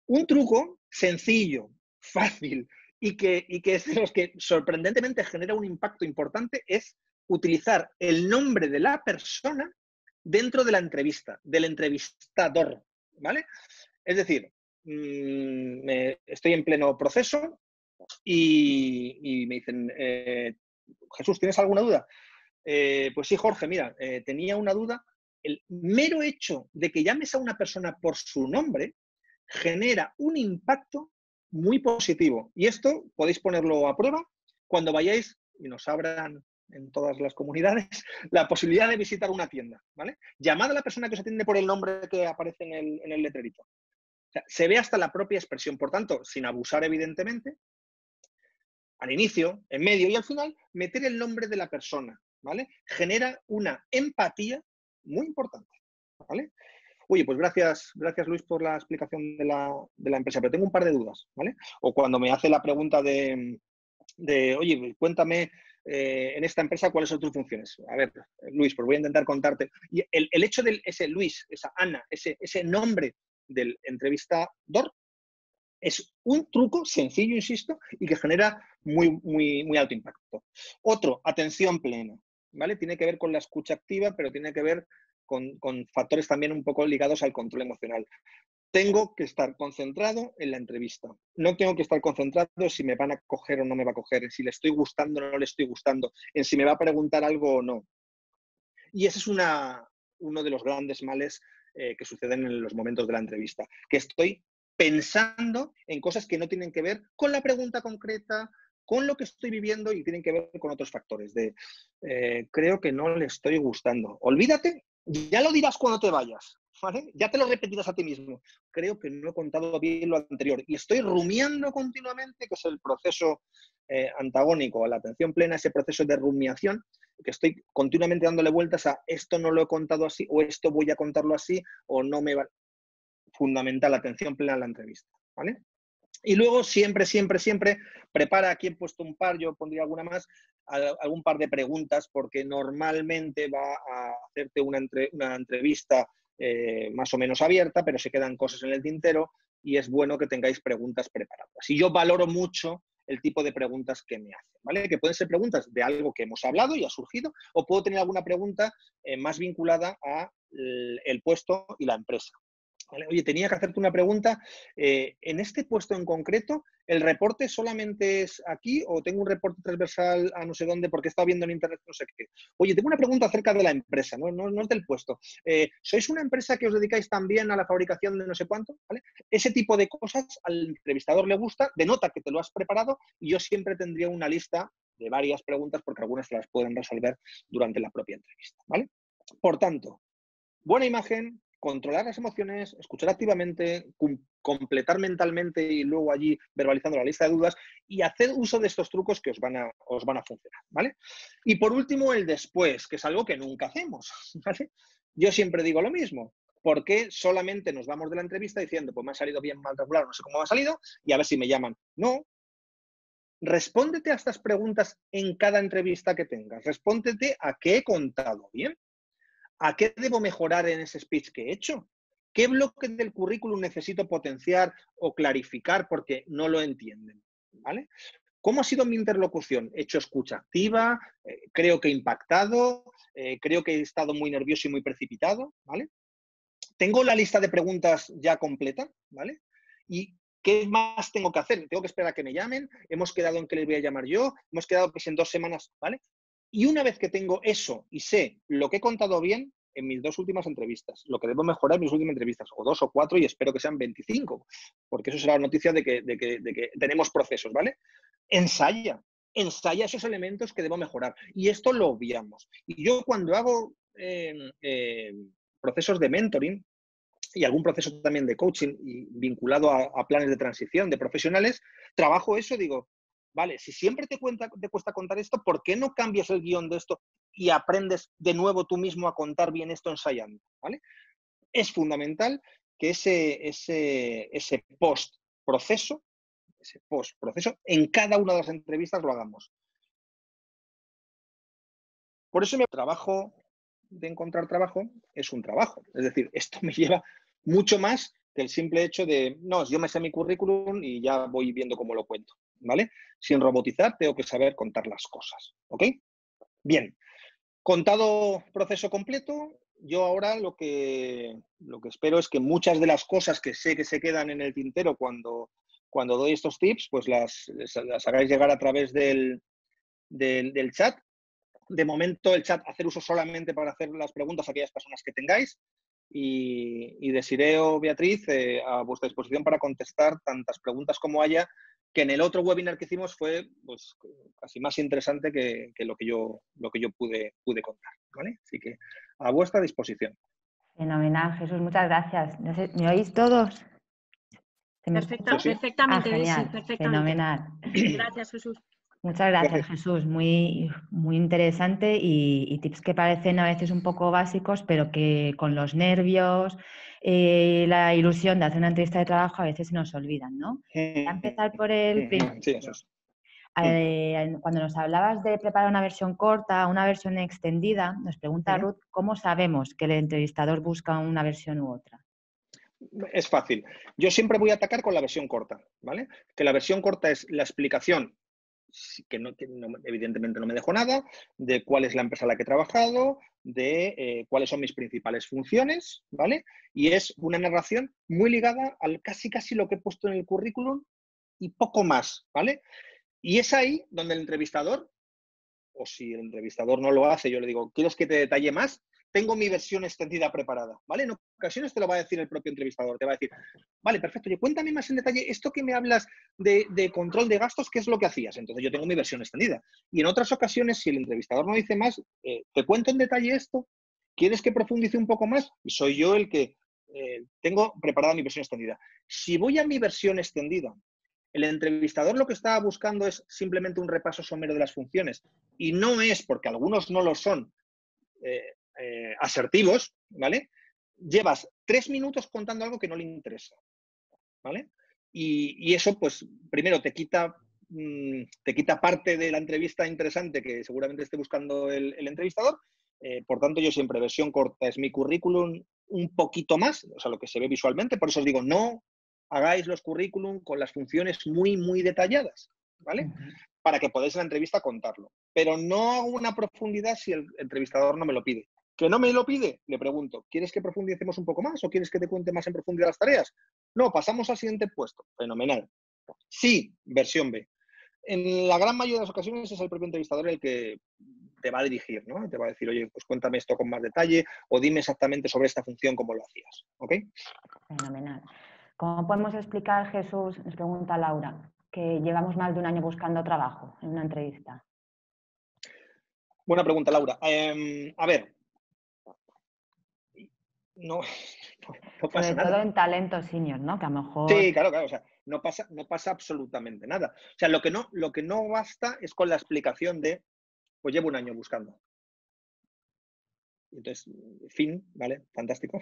Un truco sencillo, fácil y que es de los que sorprendentemente genera un impacto importante es utilizar el nombre de la persona dentro de la entrevista, del entrevistador, ¿vale? Es decir, estoy en pleno proceso y me dicen, Jesús, ¿tienes alguna duda? Pues sí, Jorge, mira, tenía una duda. El mero hecho de que llames a una persona por su nombre genera un impacto muy positivo. Y esto podéis ponerlo a prueba cuando vayáis y nos abran en todas las comunidades la posibilidad de visitar una tienda, ¿vale? Llamad a la persona que os atiende por el nombre que aparece en el letrerito. O sea, se ve hasta la propia expresión. Por tanto, sin abusar, evidentemente, al inicio, en medio y al final, meter el nombre de la persona, ¿vale? Genera una empatía muy importante, ¿vale? Oye, pues gracias Luis por la explicación de la empresa, pero tengo un par de dudas, ¿vale? O cuando me hace la pregunta oye, cuéntame en esta empresa cuáles son tus funciones. A ver, Luis, pues voy a intentar contarte. Y el hecho de ese Luis, esa Ana, ese nombre del entrevistador, es un truco sencillo, insisto, y que genera muy alto impacto. Otro, atención plena, ¿vale? Tiene que ver con la escucha activa, pero tiene que ver con factores también un poco ligados al control emocional. Tengo que estar concentrado en la entrevista. No tengo que estar concentrado en si me van a coger o no me va a coger, en si le estoy gustando o no le estoy gustando, en si me va a preguntar algo o no. Y ese es uno de los grandes males que suceden en los momentos de la entrevista, que estoy pensando en cosas que no tienen que ver con la pregunta concreta, con lo que estoy viviendo y tienen que ver con otros factores. Creo que no le estoy gustando. Olvídate, ya lo dirás cuando te vayas, ¿vale? Ya te lo repetirás a ti mismo. Creo que no he contado bien lo anterior y estoy rumiando continuamente, que es el proceso antagónico a la atención plena, ese proceso de rumiación, que estoy continuamente dándole vueltas a esto no lo he contado así, o esto voy a contarlo así, o no me va. Fundamental, la atención plena a la entrevista, ¿vale? Y luego siempre prepara, aquí he puesto un par, yo pondría alguna más, algún par de preguntas, porque normalmente va a hacerte una entrevista más o menos abierta, pero se quedan cosas en el tintero y es bueno que tengáis preguntas preparadas. Y yo valoro mucho el tipo de preguntas que me hacen, ¿vale? Que pueden ser preguntas de algo que hemos hablado y ha surgido, o puedo tener alguna pregunta más vinculada a el puesto y la empresa. Vale, oye, tenía que hacerte una pregunta. En este puesto en concreto, ¿el reporte solamente es aquí o tengo un reporte transversal a no sé dónde porque he estado viendo en internet no sé qué? Oye, tengo una pregunta acerca de la empresa, no es del puesto. ¿Sois una empresa que os dedicáis también a la fabricación de no sé cuánto? ¿Vale? Ese tipo de cosas al entrevistador le gusta, denota que te lo has preparado y yo siempre tendría una lista de varias preguntas porque algunas se las pueden resolver durante la propia entrevista, ¿vale? Por tanto, buena imagen, controlar las emociones, escuchar activamente, completar mentalmente y luego allí verbalizando la lista de dudas y hacer uso de estos trucos que os van a funcionar, ¿vale? Y por último, el después, que es algo que nunca hacemos, ¿vale? Yo siempre digo lo mismo. ¿Por qué solamente nos vamos de la entrevista diciendo, pues me ha salido bien, mal, regular, no sé cómo me ha salido, y a ver si me llaman? No. Respóndete a estas preguntas en cada entrevista que tengas. Respóndete a qué he contado bien. ¿A qué debo mejorar en ese speech que he hecho? ¿Qué bloque del currículum necesito potenciar o clarificar porque no lo entienden? ¿Vale? ¿Cómo ha sido mi interlocución? ¿He hecho escucha activa? ¿Creo que he impactado? ¿Creo que he estado muy nervioso y muy precipitado? ¿Vale? Tengo la lista de preguntas ya completa, ¿vale? ¿Y qué más tengo que hacer? Tengo que esperar a que me llamen, hemos quedado en que les voy a llamar yo, hemos quedado pues en 2 semanas, ¿vale? Y una vez que tengo eso y sé lo que he contado bien en mis 2 últimas entrevistas, lo que debo mejorar en mis últimas entrevistas, o 2 o 4 y espero que sean 25, porque eso será la noticia de que tenemos procesos, ¿vale? Ensaya esos elementos que debo mejorar. Y esto lo obviamos. Y yo cuando hago procesos de mentoring y algún proceso también de coaching y vinculado a planes de transición de profesionales, trabajo eso, digo, vale, si siempre te cuesta contar esto, ¿por qué no cambias el guión de esto y aprendes de nuevo tú mismo a contar bien esto ensayando? ¿Vale? Es fundamental que ese post-proceso en cada una de las entrevistas lo hagamos. Por eso mi trabajo de encontrar trabajo es un trabajo. Es decir, esto me lleva mucho más que el simple hecho de, no, yo me sé mi currículum y ya voy viendo cómo lo cuento, ¿vale? Sin robotizar, tengo que saber contar las cosas, ¿ok? Bien, contado proceso completo, yo ahora lo que espero es que muchas de las cosas que sé que se quedan en el tintero cuando doy estos tips, pues las hagáis llegar a través del chat. De momento, el chat, hacer uso solamente para hacer las preguntas a aquellas personas que tengáis. Y Desiree o Beatriz, a vuestra disposición para contestar tantas preguntas como haya, que en el otro webinar que hicimos fue pues, casi más interesante que lo que yo pude contar, ¿vale? Así que a vuestra disposición. Fenomenal, Jesús, muchas gracias. No sé, ¿me oís todos? Perfectamente, genial, sí, perfectamente. Fenomenal. Gracias, Jesús. Muchas gracias, Jesús. Muy interesante y tips que parecen a veces un poco básicos, pero que con los nervios, la ilusión de hacer una entrevista de trabajo a veces se nos olvidan, ¿no? Voy a empezar por el principio. Sí, eso es. Cuando nos hablabas de preparar una versión corta, una versión extendida, nos pregunta Ruth, ¿cómo sabemos que el entrevistador busca una versión u otra? Es fácil. Yo siempre voy a atacar con la versión corta, ¿vale? Que la versión corta es la explicación, que evidentemente no me dejo nada, de cuál es la empresa a la que he trabajado, de cuáles son mis principales funciones, ¿vale? Y es una narración muy ligada al casi lo que he puesto en el currículum y poco más, ¿vale? Y es ahí donde el entrevistador, o si el entrevistador no lo hace, yo le digo, ¿quieres que te detalle más? tengo mi versión extendida preparada, ¿vale? En ocasiones te lo va a decir el propio entrevistador, te va a decir, vale, perfecto, oye, cuéntame más en detalle esto que me hablas de control de gastos, ¿qué es lo que hacías? Entonces yo tengo mi versión extendida. Y en otras ocasiones, si el entrevistador no dice más, te cuento en detalle esto, ¿quieres que profundice un poco más? Y soy yo el que tengo preparada mi versión extendida. Si voy a mi versión extendida, el entrevistador lo que estaba buscando es simplemente un repaso somero de las funciones. Y no es, porque algunos no lo son, asertivos, ¿vale? Llevas 3 minutos contando algo que no le interesa, ¿vale? Y eso, pues, primero te quita parte de la entrevista interesante que seguramente esté buscando el entrevistador. Por tanto, yo siempre, versión corta es mi currículum un poquito más, o sea, lo que se ve visualmente. Por eso os digo, no hagáis los currículum con las funciones muy, muy detalladas, ¿vale? Para que podáis en la entrevista contarlo. Pero no hago una profundidad si el entrevistador no me lo pide. ¿Que no me lo pide? Le pregunto, ¿quieres que profundicemos un poco más o quieres que te cuente más en profundidad las tareas? No, pasamos al siguiente puesto. Fenomenal. Sí, versión B. En la gran mayoría de las ocasiones es el propio entrevistador el que te va a dirigir, ¿no? Te va a decir, oye, pues cuéntame esto con más detalle o dime exactamente sobre esta función cómo lo hacías, ¿ok? Fenomenal. ¿Cómo podemos explicar, Jesús, nos pregunta Laura, que llevamos más de un año buscando trabajo en una entrevista? Buena pregunta, Laura. A ver, no, no pasa Sobre todo nada. en talento senior, ¿no? Que a lo mejor... Sí, claro, claro. O sea, no pasa absolutamente nada. O sea, lo que no basta es con la explicación de, pues llevo un año buscando. Entonces, fin, ¿vale? Fantástico.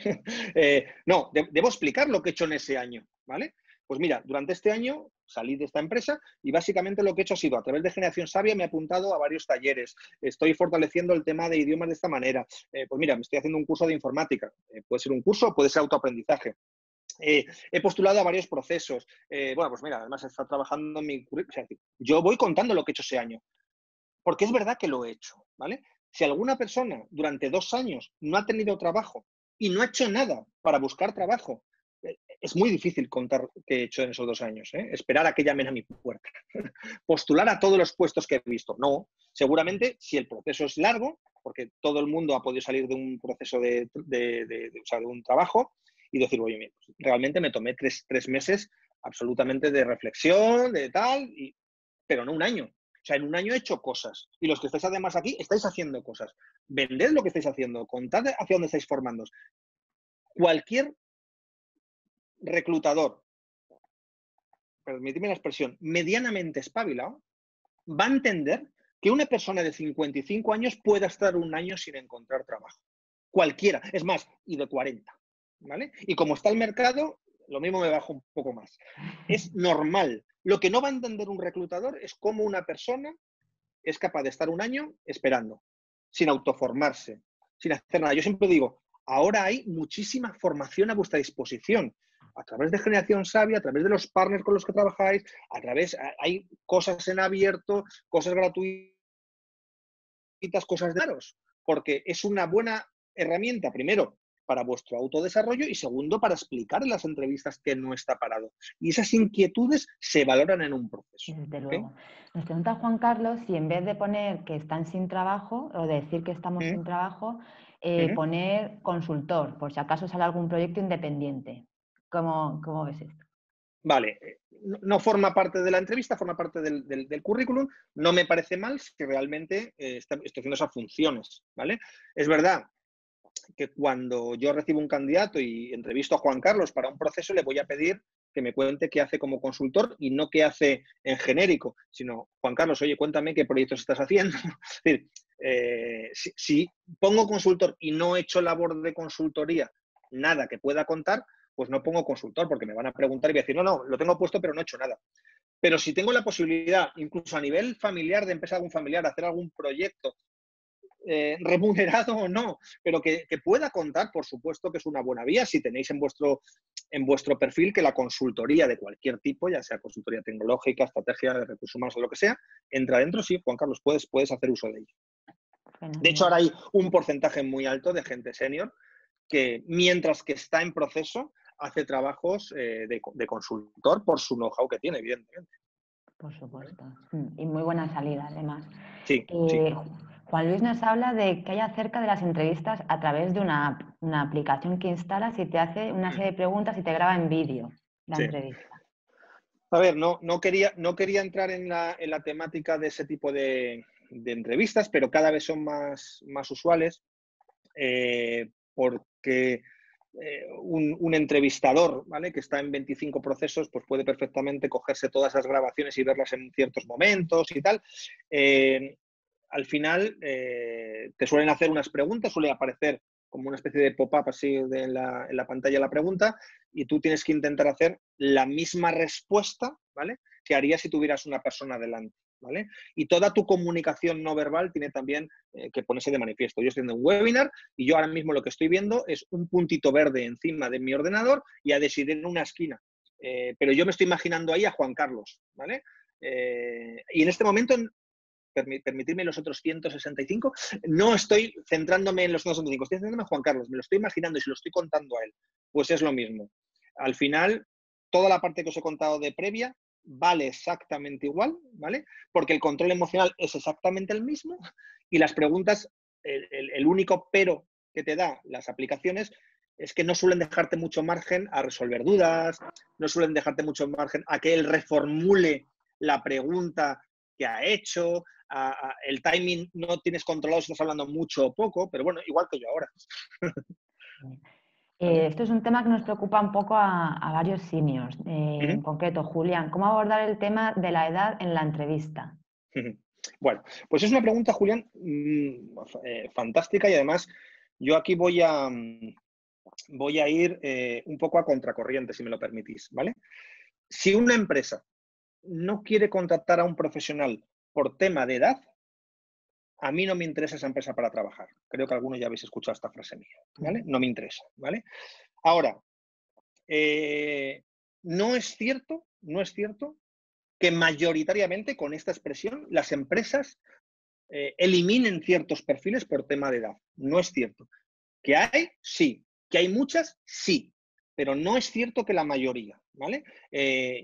No, debo explicar lo que he hecho en ese año, ¿vale? Pues mira, durante este año salí de esta empresa y básicamente lo que he hecho ha sido, a través de Generación Sabia, me he apuntado a varios talleres, estoy fortaleciendo el tema de idiomas de esta manera. Pues mira, me estoy haciendo un curso de informática. Puede ser un curso, puede ser autoaprendizaje. He postulado a varios procesos. Bueno, pues mira, además está trabajando en mi currículum. O sea, yo voy contando lo que he hecho ese año, porque es verdad que lo he hecho, ¿vale? Si alguna persona durante 2 años no ha tenido trabajo y no ha hecho nada para buscar trabajo, es muy difícil contar qué he hecho en esos 2 años, ¿eh? Esperar a que llamen a mi puerta. Postular a todos los puestos que he visto. No. Seguramente, si el proceso es largo, porque todo el mundo ha podido salir de un proceso o sea, de un trabajo y decir, oye, mira, pues realmente me tomé 3 meses absolutamente de reflexión, de tal, pero no un año. O sea, en un año he hecho cosas. Y los que estáis además aquí, estáis haciendo cosas. Vended lo que estáis haciendo, contad hacia dónde estáis formando. Cualquier reclutador, permitidme la expresión, medianamente espabilado, va a entender que una persona de 55 años pueda estar un año sin encontrar trabajo. Cualquiera. Es más, y de 40. ¿Vale? Y como está el mercado, lo mismo me bajo un poco más. Es normal. Lo que no va a entender un reclutador es cómo una persona es capaz de estar un año esperando, sin autoformarse, sin hacer nada. Yo siempre digo, ahora hay muchísima formación a vuestra disposición, a través de Generación Sabia, a través de los partners con los que trabajáis, hay cosas en abierto, cosas gratuitas, cosas de daros, porque es una buena herramienta, primero, para vuestro autodesarrollo y segundo, para explicar en las entrevistas que no está parado. Y esas inquietudes se valoran en un proceso. Desde ¿Okay? luego. Nos pregunta Juan Carlos si en vez de poner que están sin trabajo o decir que estamos sin trabajo, poner consultor, por si acaso sale algún proyecto independiente. ¿Cómo ves esto? Vale, no forma parte de la entrevista, forma parte del currículum. No me parece mal si realmente estoy haciendo esas funciones, ¿vale? Es verdad que cuando yo recibo un candidato y entrevisto a Juan Carlos para un proceso, le voy a pedir que me cuente qué hace como consultor y no qué hace en genérico, sino, Juan Carlos, oye, cuéntame qué proyectos estás haciendo. Es decir, si pongo consultor y no he hecho labor de consultoría, nada que pueda contar, pues no pongo consultor porque me van a preguntar y voy a decir, no, lo tengo puesto pero no he hecho nada. Pero si tengo la posibilidad, incluso a nivel familiar, de empezar algún familiar, hacer algún proyecto, remunerado o no, pero que pueda contar, por supuesto que es una buena vía si tenéis en vuestro perfil que la consultoría de cualquier tipo, ya sea consultoría tecnológica, estrategia de recursos humanos o lo que sea, entra dentro, sí, Juan Carlos, puedes hacer uso de ello. De hecho, ahora hay un porcentaje muy alto de gente senior que, mientras que está en proceso, hace trabajos de consultor por su know-how que tiene, evidentemente. Por supuesto. Y muy buena salida, además. Sí, sí. Juan Luis nos habla de que hay acerca de las entrevistas a través de una aplicación que instalas y te hace una serie de preguntas y te graba en vídeo la Sí. entrevista. A ver, no quería entrar en la temática de ese tipo de entrevistas, pero cada vez son más usuales, porque un entrevistador, ¿vale?, que está en 25 procesos, pues puede perfectamente cogerse todas las grabaciones y verlas en ciertos momentos y tal. Al final te suelen hacer unas preguntas, suele aparecer como una especie de pop-up así en la pantalla la pregunta, y tú tienes que intentar hacer la misma respuesta, ¿vale?, que harías si tuvieras una persona delante, ¿vale? Y toda tu comunicación no verbal tiene también que ponerse de manifiesto. Yo estoy en un webinar y yo ahora mismo lo que estoy viendo es un puntito verde encima de mi ordenador y a decidir en una esquina. Pero yo me estoy imaginando ahí a Juan Carlos, ¿vale? Y en este momento, permitirme los otros 165, no estoy centrándome en los 165, estoy centrándome en Juan Carlos, me lo estoy imaginando y se lo estoy contando a él. Pues es lo mismo. Al final, toda la parte que os he contado de previa vale exactamente igual, ¿vale? Porque el control emocional es exactamente el mismo y las preguntas, el único pero que te da las aplicaciones es que no suelen dejarte mucho margen a resolver dudas, no suelen dejarte mucho margen a que él reformule la pregunta que ha hecho, el timing no tienes controlado si estás hablando mucho o poco, pero bueno, igual que yo ahora. ¿Vale? Esto es un tema que nos preocupa un poco a varios seniors. En concreto, Julián, ¿cómo abordar el tema de la edad en la entrevista? Bueno, pues es una pregunta, Julián, fantástica, y además yo aquí voy a ir un poco a contracorriente, si me lo permitís, ¿vale? Si una empresa no quiere contratar a un profesional por tema de edad, a mí no me interesa esa empresa para trabajar. Creo que algunos ya habéis escuchado esta frase mía, ¿vale? No me interesa, ¿vale? Ahora, no es cierto que mayoritariamente con esta expresión las empresas eliminen ciertos perfiles por tema de edad. No es cierto. ¿Que hay? Sí. ¿Que hay muchas? Sí. Pero no es cierto que la mayoría, ¿vale?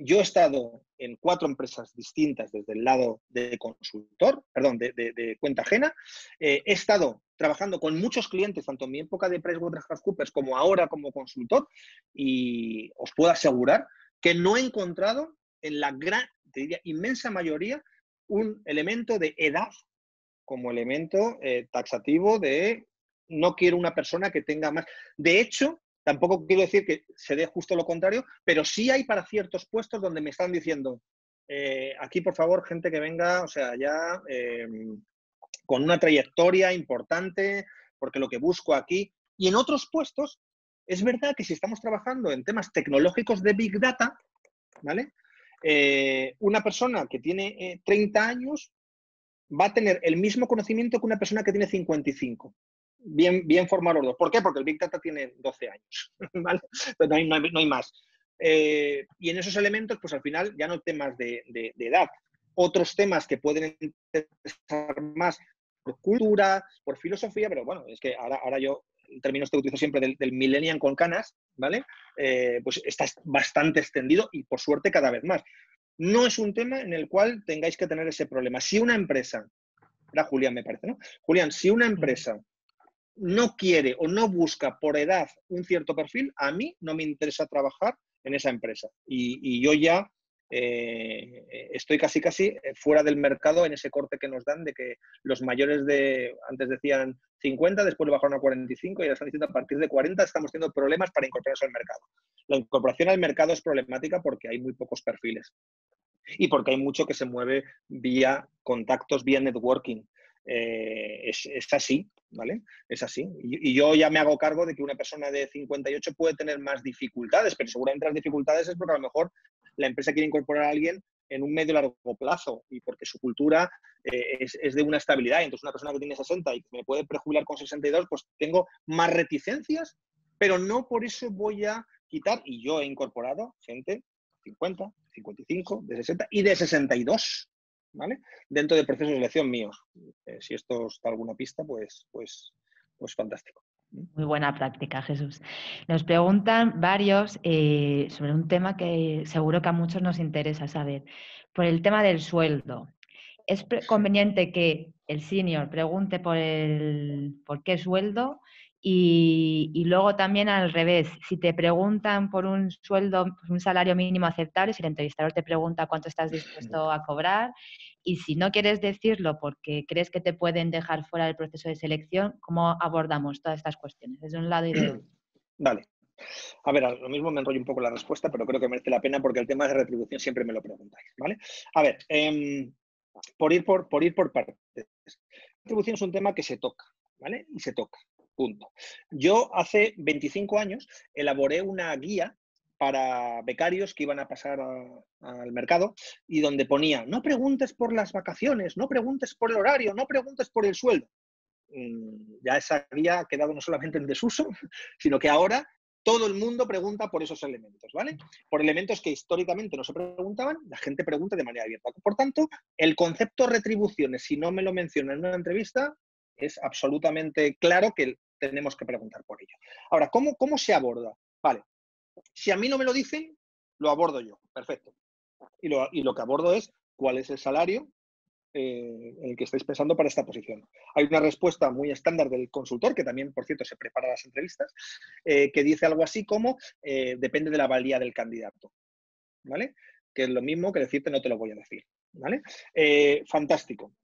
Yo he estado en 4 empresas distintas desde el lado de consultor, perdón, de cuenta ajena. He estado trabajando con muchos clientes, tanto en mi época de PricewaterhouseCoopers como ahora como consultor, y os puedo asegurar que no he encontrado en la gran, te diría, inmensa mayoría un elemento de edad como elemento taxativo de no quiero una persona que tenga más. De hecho, tampoco quiero decir que se dé justo lo contrario, pero sí hay para ciertos puestos donde me están diciendo, aquí por favor, gente que venga, o sea, ya con una trayectoria importante, porque lo que busco aquí. Y en otros puestos, es verdad que si estamos trabajando en temas tecnológicos de Big Data, ¿vale? Una persona que tiene 30 años va a tener el mismo conocimiento que una persona que tiene 55. Bien formados los dos. ¿Por qué? Porque el Big Data tiene 12 años, ¿vale? Pero no hay más. Y en esos elementos, pues al final ya no temas de edad. Otros temas que pueden interesar más por cultura, por filosofía, pero bueno, es que ahora yo el término este utilizo siempre del millennial con canas, ¿vale? Pues está bastante extendido y por suerte cada vez más. No es un tema en el cual tengáis que tener ese problema. Si una empresa, era Julián me parece, ¿no? Julián, si una empresa no quiere o no busca por edad un cierto perfil, a mí no me interesa trabajar en esa empresa. Y yo ya estoy casi fuera del mercado en ese corte que nos dan de que los mayores de, antes decían 50, después lo bajaron a 45 y ahora están diciendo a partir de 40 estamos teniendo problemas para incorporarse al mercado. La incorporación al mercado es problemática porque hay muy pocos perfiles y porque hay mucho que se mueve vía contactos, vía networking. Es así, ¿vale? Es así. Y yo ya me hago cargo de que una persona de 58 puede tener más dificultades, pero seguramente las dificultades es porque a lo mejor la empresa quiere incorporar a alguien en un medio largo plazo y porque su cultura es de una estabilidad. Entonces, una persona que tiene 60 y que me puede prejubilar con 62, pues tengo más reticencias, pero no por eso voy a quitar. Y yo he incorporado gente 50, 55, de 60 y de 62, ¿vale? Dentro del proceso de selección mío. Si esto os da alguna pista, pues fantástico. Muy buena práctica, Jesús. Nos preguntan varios sobre un tema que seguro que a muchos nos interesa saber, por el tema del sueldo. es conveniente que el senior pregunte por qué sueldo y luego también al revés. Si te preguntan por un sueldo, un salario mínimo aceptable, si el entrevistador te pregunta cuánto estás dispuesto a cobrar, y si no quieres decirlo porque crees que te pueden dejar fuera del proceso de selección, ¿cómo abordamos todas estas cuestiones desde un lado y de otro? Vale. A ver, lo mismo me enrollo un poco la respuesta, pero creo que merece la pena porque el tema de retribución siempre me lo preguntáis, ¿vale? A ver, por ir por partes. Retribución es un tema que se toca, ¿vale? Y se toca, punto. Yo hace 25 años elaboré una guía para becarios que iban a pasar al mercado y donde ponía, no preguntes por las vacaciones, no preguntes por el horario, no preguntes por el sueldo. Ya esa guía ha quedado no solamente en desuso, sino que ahora todo el mundo pregunta por esos elementos, ¿vale? Por elementos que históricamente no se preguntaban, la gente pregunta de manera abierta. Por tanto, el concepto retribuciones, si no me lo menciona en una entrevista, es absolutamente claro que tenemos que preguntar por ello. Ahora, ¿cómo se aborda? Vale, si a mí no me lo dicen, lo abordo yo, perfecto. Y lo que abordo es cuál es el salario en el que estáis pensando para esta posición. Hay una respuesta muy estándar del consultor, que también, por cierto, se prepara las entrevistas, que dice algo así como depende de la valía del candidato, ¿vale? Que es lo mismo que decirte no te lo voy a decir, ¿vale? Fantástico.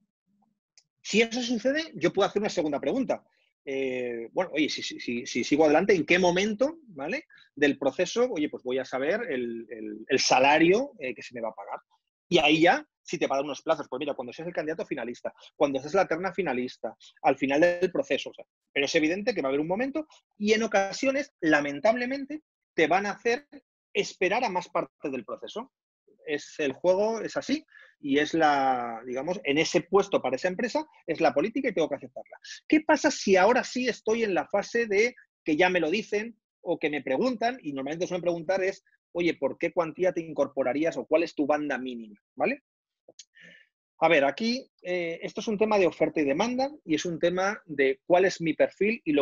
Si eso sucede, yo puedo hacer una segunda pregunta. Bueno, oye, si sigo adelante, ¿en qué momento, ¿vale? Del proceso, oye, pues voy a saber el salario que se me va a pagar. Y ahí ya, si te va a dar unos plazos, pues mira, cuando seas el candidato finalista, cuando seas la terna finalista, al final del proceso, o sea, pero es evidente que va a haber un momento y en ocasiones, lamentablemente, te van a hacer esperar a más parte del proceso. Es el juego, es así, y es digamos, en ese puesto para esa empresa, es la política y tengo que aceptarla. ¿Qué pasa si ahora sí estoy en la fase de que ya me lo dicen o que me preguntan, y normalmente suelen preguntar es, oye, ¿por qué cuantía te incorporarías o cuál es tu banda mínima? ¿Vale? A ver, aquí esto es un tema de oferta y demanda y es un tema de cuál es mi perfil y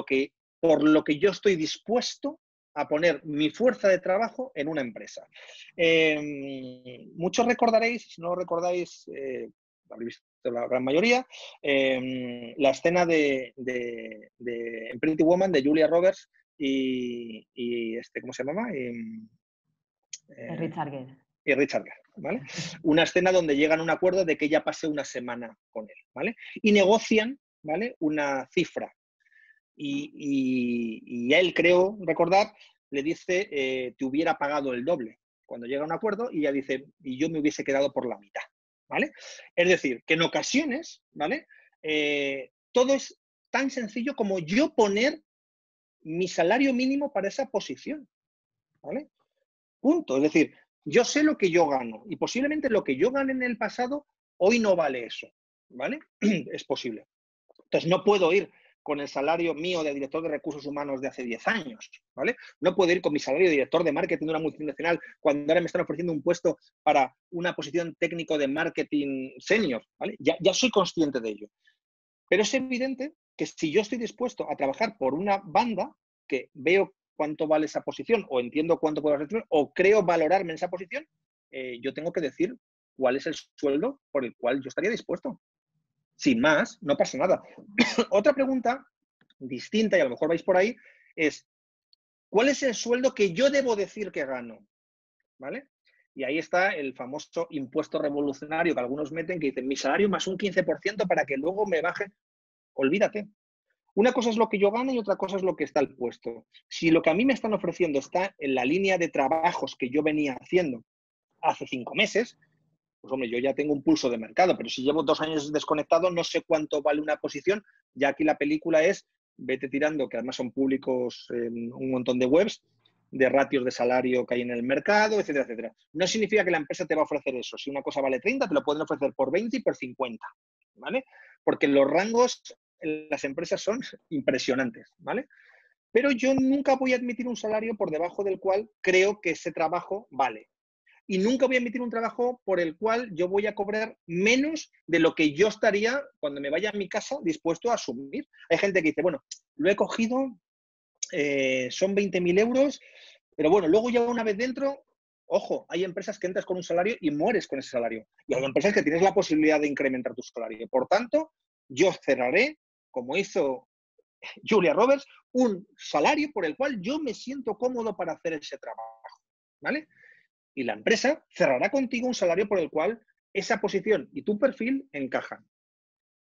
por lo que yo estoy dispuesto a poner mi fuerza de trabajo en una empresa. Muchos recordaréis, si no lo recordáis, habréis visto la gran mayoría, la escena de Pretty Woman de Julia Roberts y ¿cómo se llama? Richard Gere. Y Richard Gere, ¿vale? Una escena donde llegan a un acuerdo de que ella pase una semana con él, ¿vale? Y negocian, ¿vale? Una cifra. Y él, creo recordar, le dice, te hubiera pagado el doble. Cuando llega a un acuerdo, y ella dice, y yo me hubiese quedado por la mitad, ¿vale? Es decir, que en ocasiones, ¿vale? Todo es tan sencillo como yo poner mi salario mínimo para esa posición, ¿vale? Punto. Es decir, yo sé lo que yo gano y posiblemente lo que yo gane en el pasado hoy no vale eso, ¿vale? Es posible. Entonces no puedo ir con el salario mío de director de recursos humanos de hace 10 años, ¿vale? No puedo ir con mi salario de director de marketing de una multinacional cuando ahora me están ofreciendo un puesto para una posición técnico de marketing senior, ¿vale? Ya soy consciente de ello. Pero es evidente que si yo estoy dispuesto a trabajar por una banda que veo cuánto vale esa posición o entiendo cuánto puedo hacer o creo valorarme en esa posición, yo tengo que decir cuál es el sueldo por el cual yo estaría dispuesto. Sin más, no pasa nada. Otra pregunta distinta, y a lo mejor vais por ahí, es ¿cuál es el sueldo que yo debo decir que gano? ¿Vale? Y ahí está el famoso impuesto revolucionario que algunos meten, que dicen mi salario más un 15% para que luego me baje. Olvídate. Una cosa es lo que yo gano y otra cosa es lo que está al puesto. Si lo que a mí me están ofreciendo está en la línea de trabajos que yo venía haciendo hace 5 meses, pues hombre, yo ya tengo un pulso de mercado, pero si llevo 2 años desconectado, no sé cuánto vale una posición. Ya aquí la película es, vete tirando, que además son públicos en un montón de webs, de ratios de salario que hay en el mercado, etcétera, etcétera. No significa que la empresa te va a ofrecer eso. Si una cosa vale 30, te lo pueden ofrecer por 20 y por 50, ¿vale? Porque los rangos en las empresas son impresionantes, ¿vale? Pero yo nunca voy a admitir un salario por debajo del cual creo que ese trabajo vale. Y nunca voy a admitir un trabajo por el cual yo voy a cobrar menos de lo que yo estaría, cuando me vaya a mi casa, dispuesto a asumir. Hay gente que dice, bueno, lo he cogido, son 20.000 euros, pero bueno, luego ya una vez dentro, Ojo, hay empresas que entras con un salario y mueres con ese salario. Y hay empresas que tienes la posibilidad de incrementar tu salario. Por tanto, yo cerraré, como hizo Julia Roberts, un salario por el cual yo me siento cómodo para hacer ese trabajo, ¿vale? Y la empresa cerrará contigo un salario por el cual esa posición y tu perfil encajan.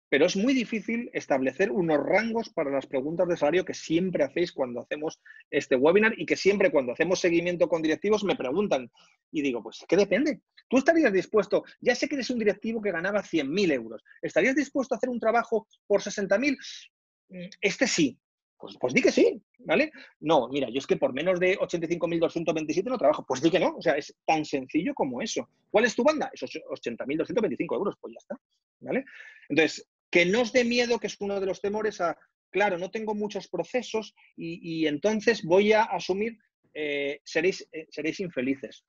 Pero es muy difícil establecer unos rangos para las preguntas de salario que siempre hacéis cuando hacemos este webinar y que siempre cuando hacemos seguimiento con directivos me preguntan. Y digo, pues es que depende. ¿Tú estarías dispuesto? Ya sé que eres un directivo que ganaba 100.000 euros. ¿Estarías dispuesto a hacer un trabajo por 60.000? Este sí. Pues di que sí, ¿vale? No, mira, yo es que por menos de 85.227 no trabajo. Pues di que no. O sea, es tan sencillo como eso. ¿Cuál es tu banda? Esos 80.225 euros. Pues ya está, ¿vale? Entonces, que no os dé miedo, que es uno de los temores a, claro, no tengo muchos procesos y entonces voy a asumir, seréis infelices.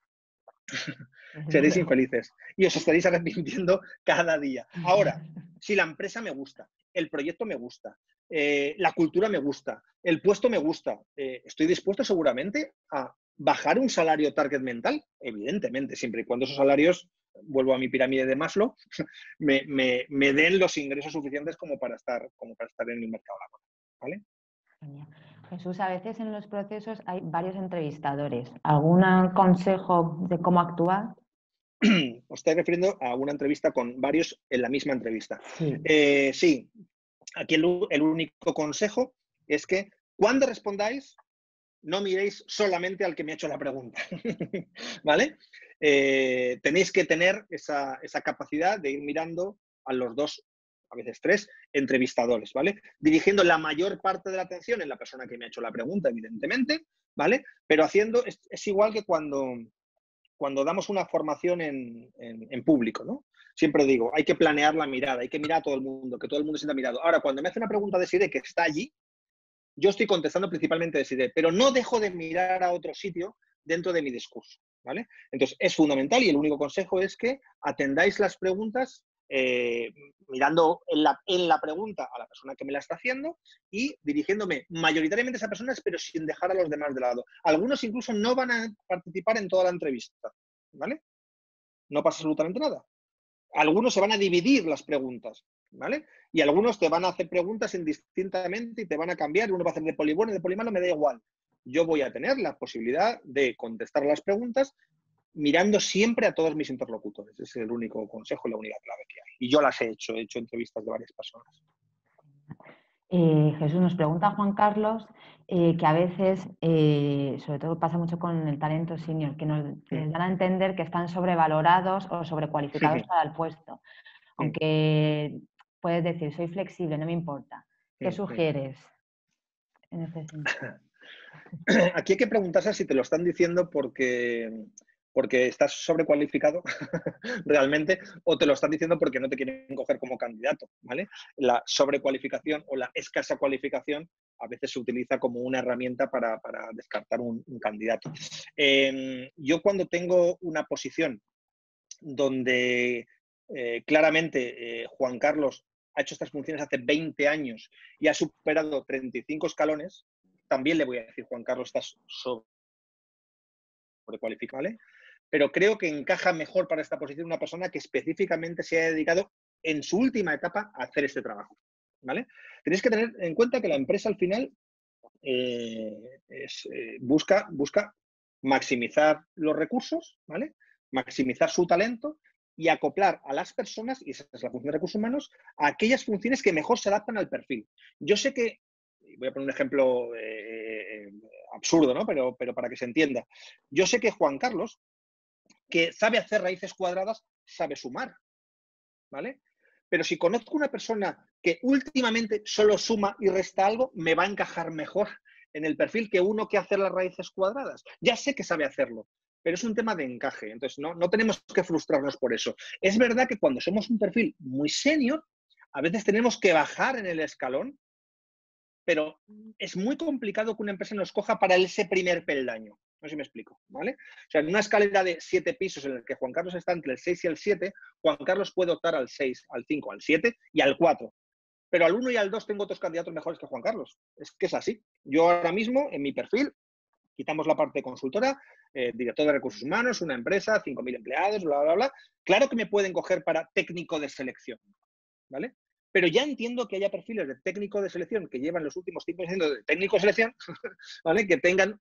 Seréis infelices y os estaréis arrepintiendo cada día. Ahora, si la empresa me gusta, el proyecto me gusta, la cultura me gusta, el puesto me gusta, ¿estoy dispuesto seguramente a bajar un salario target mental? Evidentemente, siempre y cuando esos salarios, vuelvo a mi pirámide de Maslow, me den los ingresos suficientes como para estar en el mercado laboral, ¿vale? Genial. Jesús, a veces en los procesos hay varios entrevistadores. ¿Algún consejo de cómo actuar? Os estoy refiriendo a una entrevista con varios en la misma entrevista. Sí. Sí, aquí el único consejo es que cuando respondáis, no miréis solamente al que me ha hecho la pregunta, ¿vale? Tenéis que tener esa capacidad de ir mirando a los dos, a veces tres, entrevistadores, ¿vale? Dirigiendo la mayor parte de la atención en la persona que me ha hecho la pregunta, evidentemente, ¿vale? Pero haciendo, es igual que cuando damos una formación en público, ¿no? Siempre digo, hay que planear la mirada, hay que mirar a todo el mundo, que todo el mundo se sienta mirado. Ahora, cuando me hace una pregunta de SIDE que está allí, yo estoy contestando principalmente de SIDE, pero no dejo de mirar a otro sitio dentro de mi discurso, ¿vale? Entonces, es fundamental y el único consejo es que atendáis las preguntas mirando en la pregunta a la persona que me la está haciendo y dirigiéndome mayoritariamente a esa persona, pero sin dejar a los demás de lado. Algunos incluso no van a participar en toda la entrevista, ¿vale? No pasa absolutamente nada. Algunos se van a dividir las preguntas, ¿vale? Y algunos te van a hacer preguntas indistintamente y te van a cambiar. Uno va a hacer de polibueno y de polimalo, me da igual. Yo voy a tener la posibilidad de contestar las preguntas mirando siempre a todos mis interlocutores. Ese es el único consejo y la única clave que hay. Y yo las he hecho entrevistas de varias personas. Jesús, nos pregunta Juan Carlos que a veces, sobre todo pasa mucho con el talento senior, que nos dan a entender que están sobrevalorados o sobrecualificados para el puesto. Aunque puedes decir, soy flexible, no me importa. ¿Qué sugieres en este sentido? Aquí hay que preguntarse si te lo están diciendo porque estás sobrecualificado realmente o te lo están diciendo porque no te quieren coger como candidato, ¿vale? La sobrecualificación o la escasa cualificación a veces se utiliza como una herramienta para descartar un candidato. Yo cuando tengo una posición donde claramente Juan Carlos ha hecho estas funciones hace 20 años y ha superado 35 escalones, también le voy a decir, Juan Carlos, estás sobrecualificado, ¿vale? Pero creo que encaja mejor para esta posición una persona que específicamente se haya dedicado en su última etapa a hacer este trabajo, ¿vale? Tenéis que tener en cuenta que la empresa al final busca maximizar los recursos, ¿vale? Maximizar su talento y acoplar a las personas, y esa es la función de recursos humanos, a aquellas funciones que mejor se adaptan al perfil. Yo sé que, voy a poner un ejemplo absurdo, ¿no? Pero para que se entienda. Yo sé que Juan Carlos, que sabe hacer raíces cuadradas, sabe sumar, ¿vale? Pero si conozco una persona que últimamente solo suma y resta algo, me va a encajar mejor en el perfil que uno que hace las raíces cuadradas. Ya sé que sabe hacerlo, pero es un tema de encaje. Entonces, no tenemos que frustrarnos por eso. Es verdad que cuando somos un perfil muy senior, a veces tenemos que bajar en el escalón, pero es muy complicado que una empresa nos coja para ese primer peldaño. No sé si me explico, ¿vale? O sea, en una escalera de 7 pisos en el que Juan Carlos está entre el 6 y el 7, Juan Carlos puede optar al 6, al 5, al 7 y al 4. Pero al 1 y al 2 tengo otros candidatos mejores que Juan Carlos. Es que es así. Yo ahora mismo, en mi perfil, quitamos la parte de consultora, director de recursos humanos, una empresa, 5.000 empleados, bla, bla, bla. Claro que me pueden coger para técnico de selección, ¿vale? Pero ya entiendo que haya perfiles de técnico de selección que llevan los últimos 5 años de técnico de selección, ¿vale? Que tengan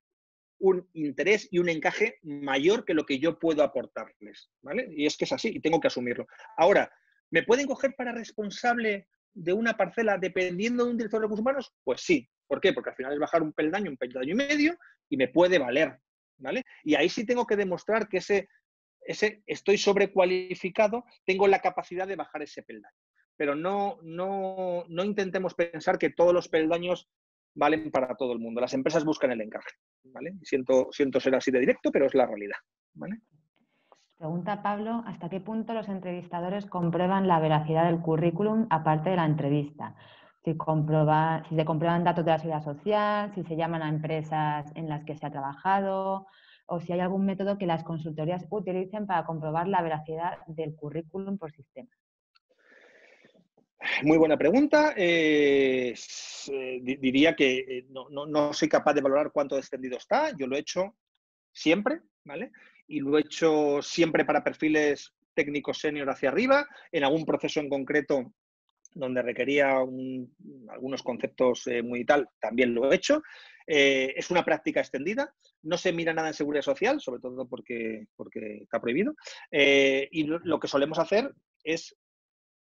un interés y un encaje mayor que lo que yo puedo aportarles, ¿vale? Y es que es así y tengo que asumirlo. Ahora, ¿me pueden coger para responsable de una parcela dependiendo de un director de recursos humanos? Pues sí. ¿Por qué? Porque al final es bajar un peldaño y medio y me puede valer, ¿vale? Y ahí sí tengo que demostrar que ese estoy sobrecualificado, tengo la capacidad de bajar ese peldaño. Pero no intentemos pensar que todos los peldaños valen para todo el mundo. Las empresas buscan el encaje, ¿vale? Siento ser así de directo, pero es la realidad, ¿vale? Pregunta Pablo, ¿hasta qué punto los entrevistadores comprueban la veracidad del currículum aparte de la entrevista? Si se comprueban datos de la seguridad social, si se llaman a empresas en las que se ha trabajado, o si hay algún método que las consultorías utilicen para comprobar la veracidad del currículum por sistema. Muy buena pregunta. Diría que no soy capaz de valorar cuánto descendido está. Yo lo he hecho siempre, ¿vale? Y lo he hecho siempre para perfiles técnicos senior hacia arriba. En algún proceso en concreto donde requería algunos conceptos muy tal, también lo he hecho. Es una práctica extendida. No se mira nada en seguridad social, sobre todo porque está prohibido. Y lo que solemos hacer es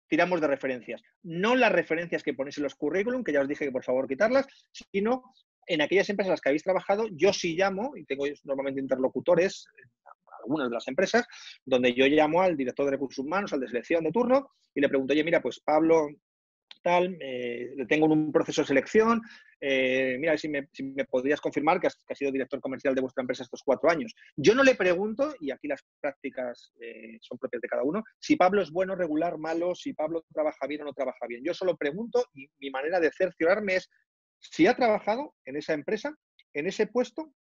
tiramos de referencias. No las referencias que ponéis en los currículum, que ya os dije que por favor quitarlas, sino en aquellas empresas en las que habéis trabajado, yo sí llamo, y tengo normalmente interlocutores, algunas de las empresas, donde yo llamo al director de recursos humanos, al de selección de turno, y le pregunto, oye, mira, pues Pablo tal, le tengo en un proceso de selección, mira, si me podrías confirmar que has sido director comercial de vuestra empresa estos 4 años. Yo no le pregunto, y aquí las prácticas son propias de cada uno, si Pablo es bueno, regular, malo, si Pablo trabaja bien o no trabaja bien. Yo solo pregunto y mi manera de cerciorarme es si ha trabajado en esa empresa, en ese puesto,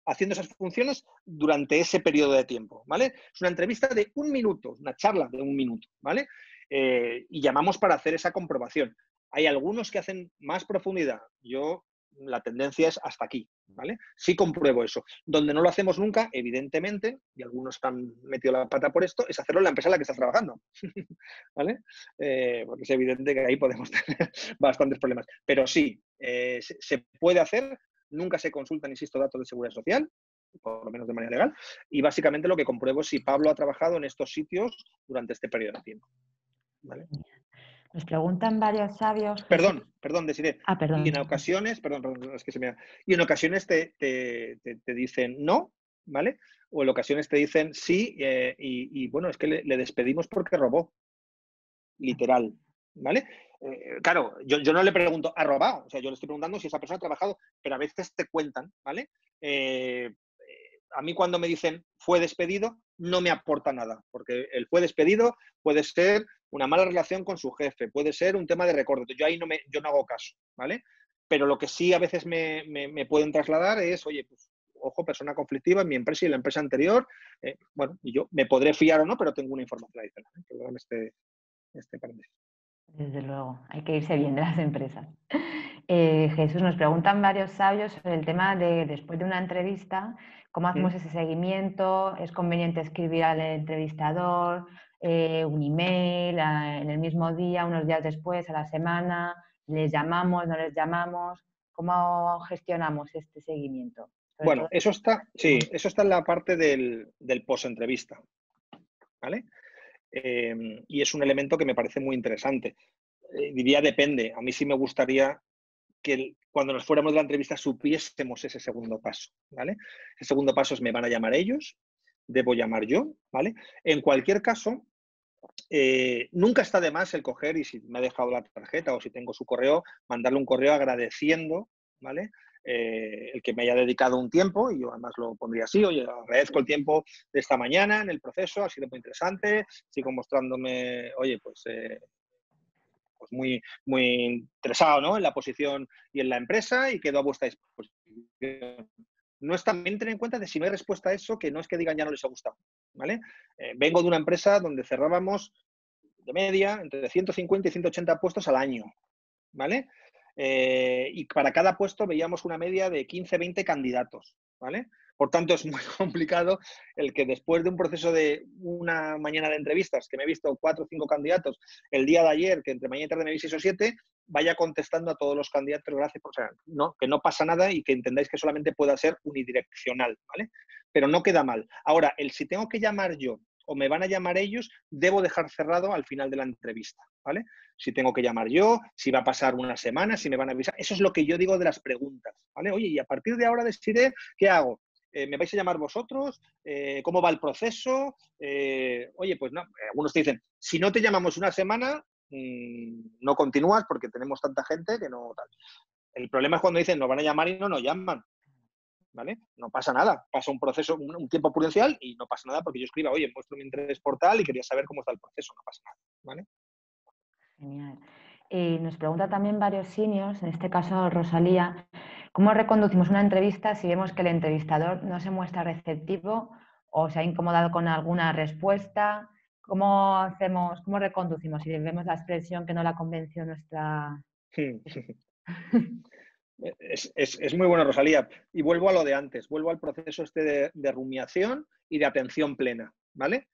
haciendo esas funciones durante ese periodo de tiempo, ¿vale? Es una entrevista de 1 minuto, una charla de 1 minuto, ¿vale? Y llamamos para hacer esa comprobación. Hay algunos que hacen más profundidad. La tendencia es hasta aquí, ¿vale? Sí compruebo eso. Donde no lo hacemos nunca, evidentemente, y algunos han metido la pata por esto, es hacerlo en la empresa en la que estás trabajando, ¿vale? Porque es evidente que ahí podemos tener bastantes problemas. Pero sí, se puede hacer. Nunca se consultan, insisto, datos de seguridad social, por lo menos de manera legal, y básicamente lo que compruebo es si Pablo ha trabajado en estos sitios durante este periodo de tiempo. ¿Vale? Nos preguntan varios sabios. Perdón, Desiree. Perdón. Y en ocasiones, es que y en ocasiones te dicen no, ¿vale? O en ocasiones te dicen sí, y bueno, es que le despedimos porque robó. Literal, ¿vale? Claro, yo no le pregunto, ¿ha robado? O sea, yo le estoy preguntando si esa persona ha trabajado, pero a veces te cuentan, ¿vale? A mí cuando me dicen fue despedido, no me aporta nada, porque el fue despedido puede ser una mala relación con su jefe, puede ser un tema de recorte. Yo ahí yo no hago caso, ¿vale? Pero lo que sí a veces me pueden trasladar es, oye, pues, ojo, persona conflictiva en mi empresa y en la empresa anterior, bueno, y yo me podré fiar o no, pero tengo una información adicional. Perdóname este paréntesis. Desde luego, hay que irse bien de las empresas. Jesús, nos preguntan varios sabios sobre el tema de después de una entrevista, ¿cómo hacemos ese seguimiento? ¿Es conveniente escribir al entrevistador un email en el mismo día, unos días después, a la semana? ¿Les llamamos, no les llamamos? ¿Cómo gestionamos este seguimiento? Bueno, eso está en la parte del post-entrevista, ¿vale? Y es un elemento que me parece muy interesante. Diría depende. A mí sí me gustaría que cuando nos fuéramos de la entrevista supiésemos ese segundo paso, ¿vale? Ese segundo paso es me van a llamar ellos, debo llamar yo, ¿vale? En cualquier caso, nunca está de más el coger y si me ha dejado la tarjeta o si tengo su correo, mandarle un correo agradeciendo, ¿vale? El que me haya dedicado un tiempo, y yo además lo pondría así, oye, agradezco el tiempo de esta mañana en el proceso, ha sido muy interesante, sigo mostrándome, oye, pues muy, muy interesado, ¿no? En la posición y en la empresa y quedo a vuestra disposición. No es también tener en cuenta de si no hay respuesta a eso, que no es que digan ya no les ha gustado, ¿vale? Vengo de una empresa donde cerrábamos de media entre 150 y 180 puestos al año, ¿vale? Y para cada puesto veíamos una media de 15, 20 candidatos. ¿vale? Por tanto, es muy complicado el que después de un proceso de una mañana de entrevistas, que me he visto 4 o 5 candidatos, el día de ayer, que entre mañana y tarde me vi 6 o 7, vaya contestando a todos los candidatos, gracias, o sea, no, que no pasa nada y que entendáis que solamente pueda ser unidireccional, ¿vale? Pero no queda mal. Ahora, si tengo que llamar yo o me van a llamar ellos, debo dejar cerrado al final de la entrevista, ¿vale? Si tengo que llamar yo, si va a pasar una semana, si me van a avisar. Eso es lo que yo digo de las preguntas, ¿vale? Oye, y a partir de ahora decidiré qué hago. ¿Me vais a llamar vosotros? ¿Cómo va el proceso? Oye, pues no, algunos te dicen, si no te llamamos una semana, no continúas porque tenemos tanta gente que no tal. El problema es cuando dicen, nos van a llamar y no nos llaman, ¿vale? No pasa nada, pasa un proceso, un tiempo prudencial y no pasa nada porque yo escriba, oye, muestro mi interés por tal y quería saber cómo está el proceso, no pasa nada, ¿vale? Genial. Nos pregunta también varios seniors, en este caso Rosalía, ¿cómo reconducimos una entrevista si vemos que el entrevistador no se muestra receptivo o se ha incomodado con alguna respuesta? ¿Cómo hacemos, cómo reconducimos si vemos la expresión que no la convenció nuestra... Es muy bueno, Rosalía. Y vuelvo a lo de antes, vuelvo al proceso este de rumiación y de atención plena, ¿vale?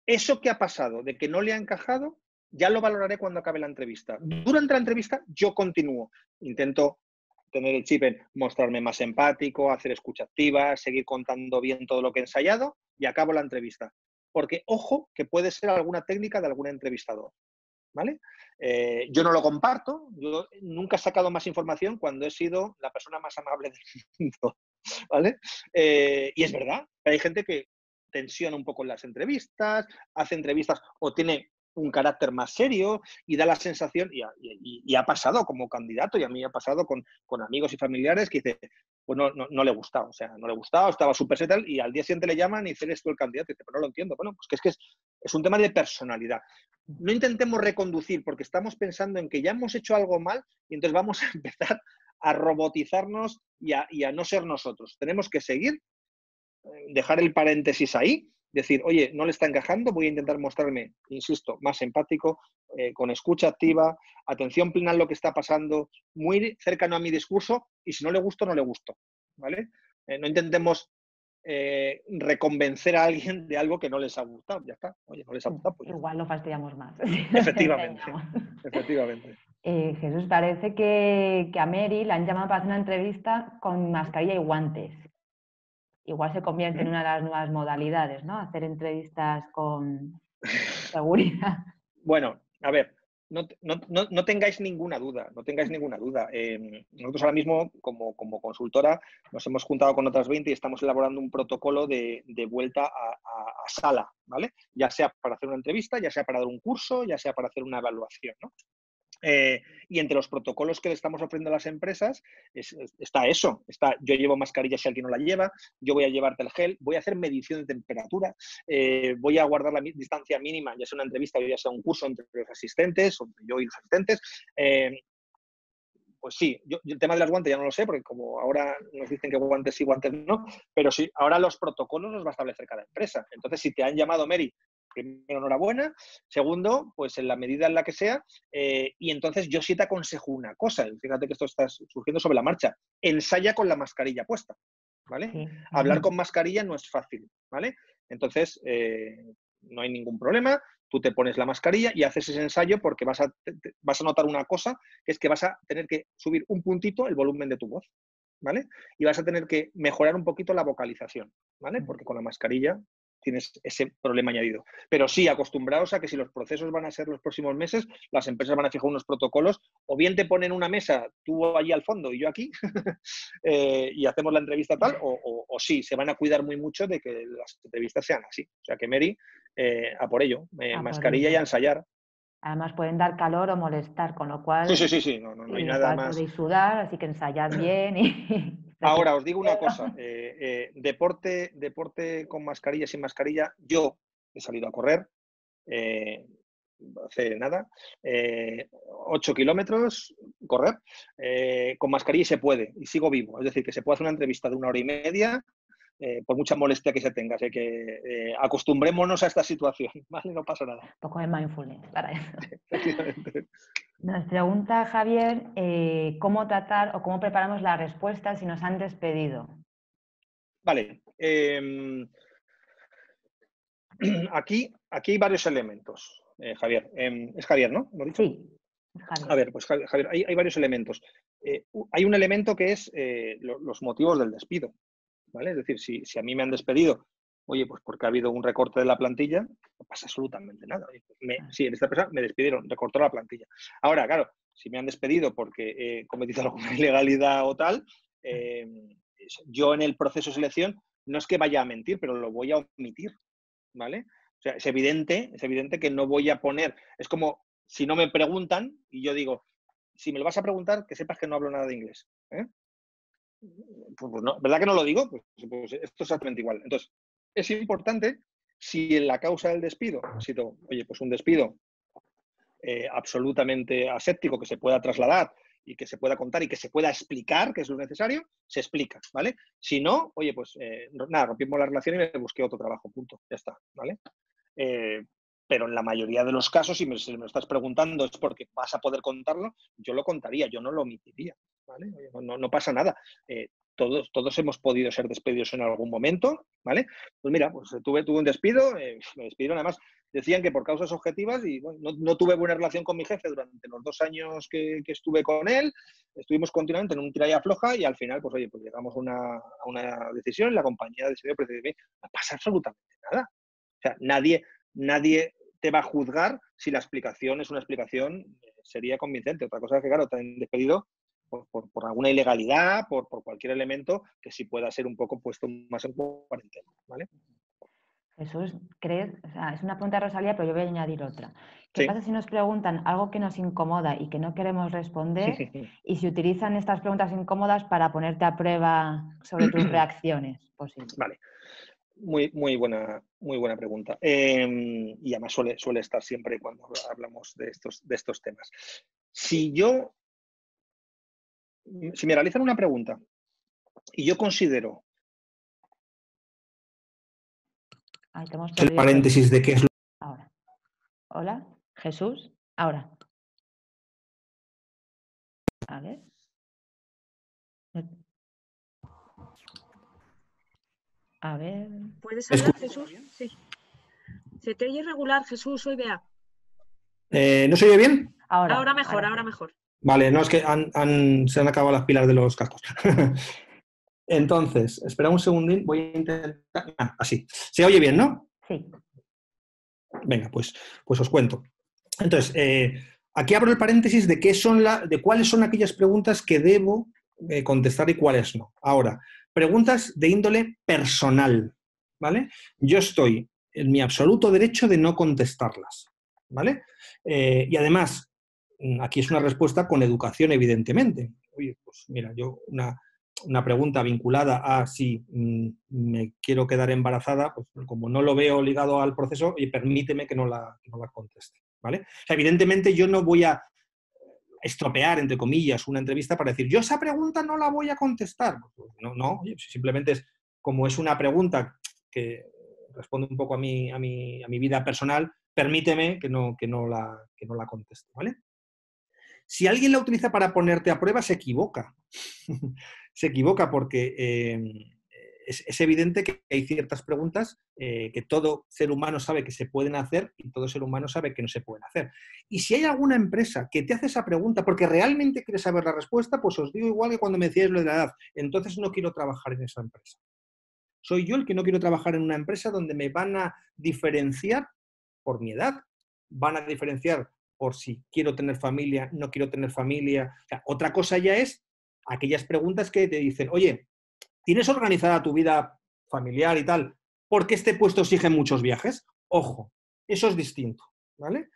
Eso que ha pasado, de que no le ha encajado, ya lo valoraré cuando acabe la entrevista. Durante la entrevista yo continúo, intento tener el chip en mostrarme más empático, hacer escucha activa, seguir contando bien todo lo que he ensayado y acabo la entrevista. Porque, ojo, que puede ser alguna técnica de algún entrevistador, ¿vale? Yo no lo comparto, yo nunca he sacado más información cuando he sido la persona más amable del mundo, ¿vale? Y es verdad, hay gente que tensiona un poco en las entrevistas, hace entrevistas o tiene un carácter más serio y da la sensación, y ha pasado como candidato, y a mí ha pasado con amigos y familiares que dice, pues no le gustaba, o sea, no le gustaba, estaba súper setal, y al día siguiente le llaman y dice, eres tú el candidato, y dice, pero no lo entiendo. Bueno, pues que es un tema de personalidad. No intentemos reconducir porque estamos pensando en que ya hemos hecho algo mal y entonces vamos a empezar a robotizarnos y a no ser nosotros. Tenemos que seguir, dejar el paréntesis ahí, decir, oye, no le está encajando, voy a intentar mostrarme, insisto, más empático, con escucha activa, atención plena a lo que está pasando, muy cercano a mi discurso, y si no le gusto, no le gusto, ¿vale? No intentemos reconvencer a alguien de algo que no les ha gustado, ya está. Oye, no les ha gustado, pues ya está. Igual lo fastidiamos más. Efectivamente, efectivamente. Jesús, parece que a Mary la han llamado para hacer una entrevista con mascarilla y guantes. Igual se convierte en una de las nuevas modalidades, ¿no? Hacer entrevistas con seguridad. Bueno, a ver, no tengáis ninguna duda, no tengáis ninguna duda. Nosotros ahora mismo, como consultora, nos hemos juntado con otras 20 y estamos elaborando un protocolo de vuelta a sala, ¿vale? Ya sea para hacer una entrevista, ya sea para dar un curso, ya sea para hacer una evaluación, ¿no? Y entre los protocolos que le estamos ofreciendo a las empresas está eso. Yo llevo mascarilla si alguien no la lleva, yo voy a llevarte el gel, voy a hacer medición de temperatura, voy a guardar la distancia mínima, ya sea una entrevista o ya sea un curso entre los asistentes, o entre yo y los asistentes. Pues sí, yo el tema de las guantes ya no lo sé, porque como ahora nos dicen que guantes sí, guantes no, pero sí, ahora los protocolos los va a establecer cada empresa. Entonces, si te han llamado, Mary, primero, enhorabuena. Segundo, pues en la medida en la que sea. Y entonces yo sí te aconsejo una cosa. Fíjate que esto está surgiendo sobre la marcha. Ensaya con la mascarilla puesta, ¿vale? Sí. Hablar con mascarilla no es fácil, ¿vale? Entonces, no hay ningún problema. Tú te pones la mascarilla y haces ese ensayo porque vas a notar una cosa, que es que vas a tener que subir un puntito el volumen de tu voz, ¿vale? Y vas a tener que mejorar un poquito la vocalización, ¿vale? Porque con la mascarilla tienes ese problema añadido. Pero sí, acostumbraos a que si los procesos van a ser los próximos meses, las empresas van a fijar unos protocolos, o bien te ponen una mesa, tú allí al fondo y yo aquí, y hacemos la entrevista tal, o sí, se van a cuidar muy mucho de que las entrevistas sean así. O sea que, Mary, a por ello, mascarilla y a ensayar. Además pueden dar calor o molestar, con lo Sí, cual sí, sí, sí, no hay nada igual más. podéis sudar, así que ensayad bien y Ahora, os digo una cosa, deporte con mascarilla, sin mascarilla, yo he salido a correr, hace nada, 8 kilómetros, correr, con mascarilla y se puede, y sigo vivo. Es decir, que se puede hacer una entrevista de 1 hora y media, por mucha molestia que se tenga. Así que acostumbrémonos a esta situación, ¿vale? No pasa nada. un poco de mindfulness para eso. Efectivamente. Nos pregunta Javier cómo tratar o cómo preparamos la respuesta si nos han despedido. Vale. Aquí hay varios elementos, Javier. Es Javier, ¿no? ¿Lo he dicho? Sí, es Javier. A ver, pues Javier, hay varios elementos. Hay un elemento que es los motivos del despido, ¿vale? Es decir, si a mí me han despedido, oye, pues porque ha habido un recorte de la plantilla, no pasa absolutamente nada. Sí, en esta empresa me despidieron, recortó la plantilla. Ahora, claro, si me han despedido porque he cometido alguna ilegalidad o tal, yo en el proceso de selección no es que vaya a mentir, pero lo voy a omitir, ¿vale? O sea, es evidente que no voy a poner, es como si no me preguntan y yo digo, si me lo vas a preguntar, que sepas que no hablo nada de inglés. Pues no, ¿verdad que no lo digo? Pues esto es exactamente igual. Entonces, es importante, si en la causa del despido ha sido, oye, pues un despido absolutamente aséptico que se pueda trasladar y que se pueda contar y que se pueda explicar, que es lo necesario, se explica, ¿vale? Si no, oye, pues nada, rompimos la relación y me busqué otro trabajo, punto, ya está, ¿vale? Pero en la mayoría de los casos, si me lo estás preguntando es porque vas a poder contarlo, yo lo contaría, yo no lo omitiría, ¿vale? No pasa nada. Todos hemos podido ser despedidos en algún momento, ¿vale? Pues mira, pues tuve un despido, me despidieron además, decían que por causas objetivas y bueno, no tuve buena relación con mi jefe durante los 2 años que estuve con él, estuvimos continuamente en un tira y afloja y al final, pues oye, pues llegamos a una decisión, la compañía decidió prescindir de mí. No pasa absolutamente nada. O sea, nadie te va a juzgar si la explicación es una explicación sería convincente. Otra cosa es que, claro, te han despedido por alguna ilegalidad, por cualquier elemento que sí pueda ser un poco puesto más en cuarentena, ¿vale? Jesús, ¿crees? O sea, es una pregunta de Rosalía, pero yo voy a añadir otra. ¿Qué Sí. pasa si nos preguntan algo que nos incomoda y que no queremos responder y si utilizan estas preguntas incómodas para ponerte a prueba sobre tus reacciones posibles? Vale. Muy buena pregunta. Y además suele estar siempre cuando hablamos de estos temas. Si me realizan una pregunta y yo considero Ay, te hemos el perdido. paréntesis de qué es lo... Ahora. Hola, Jesús. Ahora. A ver. A ver. ¿Puedes hablar, Jesús? Sí. Se te oye irregular, Jesús, soy Bea. ¿No se oye bien? Ahora mejor, ahora mejor. Vale, no, es que se han acabado las pilas de los cascos. Entonces, espera un segundín, voy a intentar... así. ¿Se oye bien, no? Sí. Venga, pues os cuento. Entonces, aquí abro el paréntesis de de cuáles son aquellas preguntas que debo contestar y cuáles no. Ahora, preguntas de índole personal, ¿vale? Yo estoy en mi absoluto derecho de no contestarlas, ¿vale? Y además, aquí es una respuesta con educación, evidentemente. Oye, pues mira, yo una pregunta vinculada a si me quiero quedar embarazada, pues como no lo veo ligado al proceso, permíteme que no la conteste, ¿vale? O sea, evidentemente yo no voy a estropear, entre comillas, una entrevista para decir, yo esa pregunta no la voy a contestar. Pues no, simplemente es como es una pregunta que responde un poco a mi vida personal, permíteme que no la conteste, ¿vale? Si alguien la utiliza para ponerte a prueba, se equivoca. Se equivoca porque es evidente que hay ciertas preguntas que todo ser humano sabe que se pueden hacer y todo ser humano sabe que no se pueden hacer. Y si hay alguna empresa que te hace esa pregunta porque realmente quiere saber la respuesta, pues os digo igual que cuando me decíais lo de la edad, entonces no quiero trabajar en esa empresa. Soy yo el que no quiero trabajar en una empresa donde me van a diferenciar por mi edad, van a diferenciar por si quiero tener familia, no quiero tener familia. O sea, otra cosa ya es aquellas preguntas que te dicen, oye, ¿tienes organizada tu vida familiar y tal? Porque este puesto exige muchos viajes. Ojo, eso es distinto, ¿vale?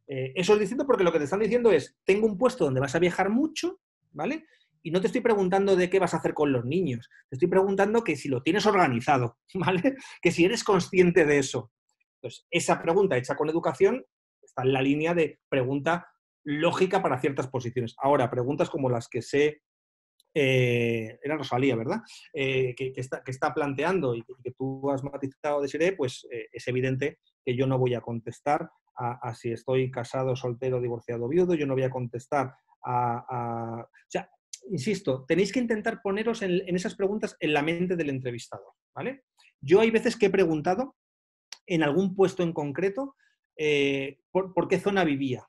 Eso es distinto porque lo que te están diciendo es, tengo un puesto donde vas a viajar mucho, ¿vale? Y no te estoy preguntando de qué vas a hacer con los niños. Te estoy preguntando que si lo tienes organizado, ¿vale? Que si eres consciente de eso. Entonces, esa pregunta hecha con educación está en la línea de pregunta lógica para ciertas posiciones. Ahora, preguntas como las que era Rosalía, ¿verdad? Que está planteando y que tú has matizado, Desiree, pues es evidente que yo no voy a contestar a si estoy casado, soltero, divorciado, viudo, yo no voy a contestar o sea, insisto, tenéis que intentar poneros en esas preguntas en la mente del entrevistador, ¿vale? Yo hay veces que he preguntado en algún puesto en concreto por qué zona vivía,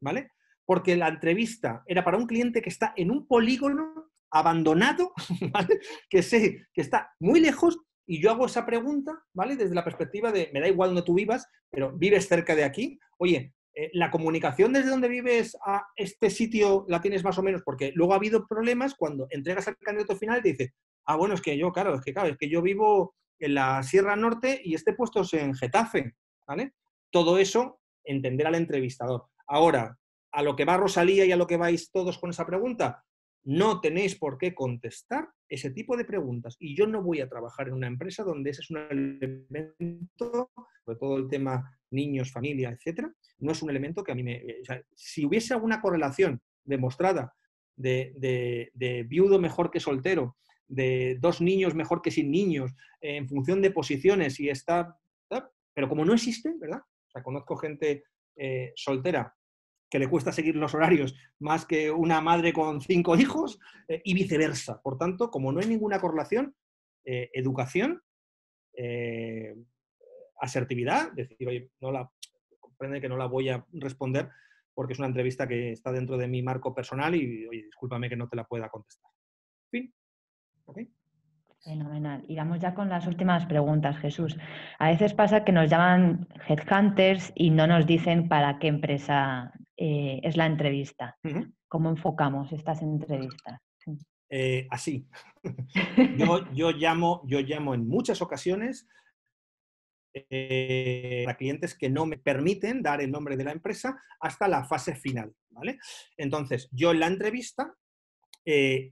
¿vale? Porque la entrevista era para un cliente que está en un polígono abandonado, ¿vale? Que sé que está muy lejos y yo hago esa pregunta, ¿vale? Desde la perspectiva de, me da igual donde tú vivas, pero vives cerca de aquí. Oye, la comunicación desde donde vives a este sitio la tienes más o menos, porque luego ha habido problemas cuando entregas al candidato final y te dice, ah, bueno, es que yo vivo en la Sierra Norte y este puesto es en Getafe, ¿vale? Todo eso, entender al entrevistador. Ahora, a lo que va Rosalía y a lo que vais todos con esa pregunta, no tenéis por qué contestar ese tipo de preguntas. Y yo no voy a trabajar en una empresa donde ese es un elemento, sobre todo el tema niños, familia, etcétera, no es un elemento que a mí me... O sea, si hubiese alguna correlación demostrada de viudo mejor que soltero, de 2 niños mejor que sin niños, en función de posiciones y está... Pero como no existe, ¿verdad? O sea, conozco gente soltera que le cuesta seguir los horarios más que una madre con 5 hijos y viceversa. Por tanto, como no hay ninguna correlación, educación, asertividad, decir, oye, comprende que no la voy a responder porque es una entrevista que está dentro de mi marco personal y, oye, discúlpame que no te la pueda contestar. Fin. ¿Okay? Fenomenal. Y vamos ya con las últimas preguntas, Jesús. A veces pasa que nos llaman headhunters y no nos dicen para qué empresa es la entrevista. ¿Cómo enfocamos estas entrevistas? Así. Yo llamo en muchas ocasiones a clientes que no me permiten dar el nombre de la empresa hasta la fase final, ¿vale? Entonces, yo en la entrevista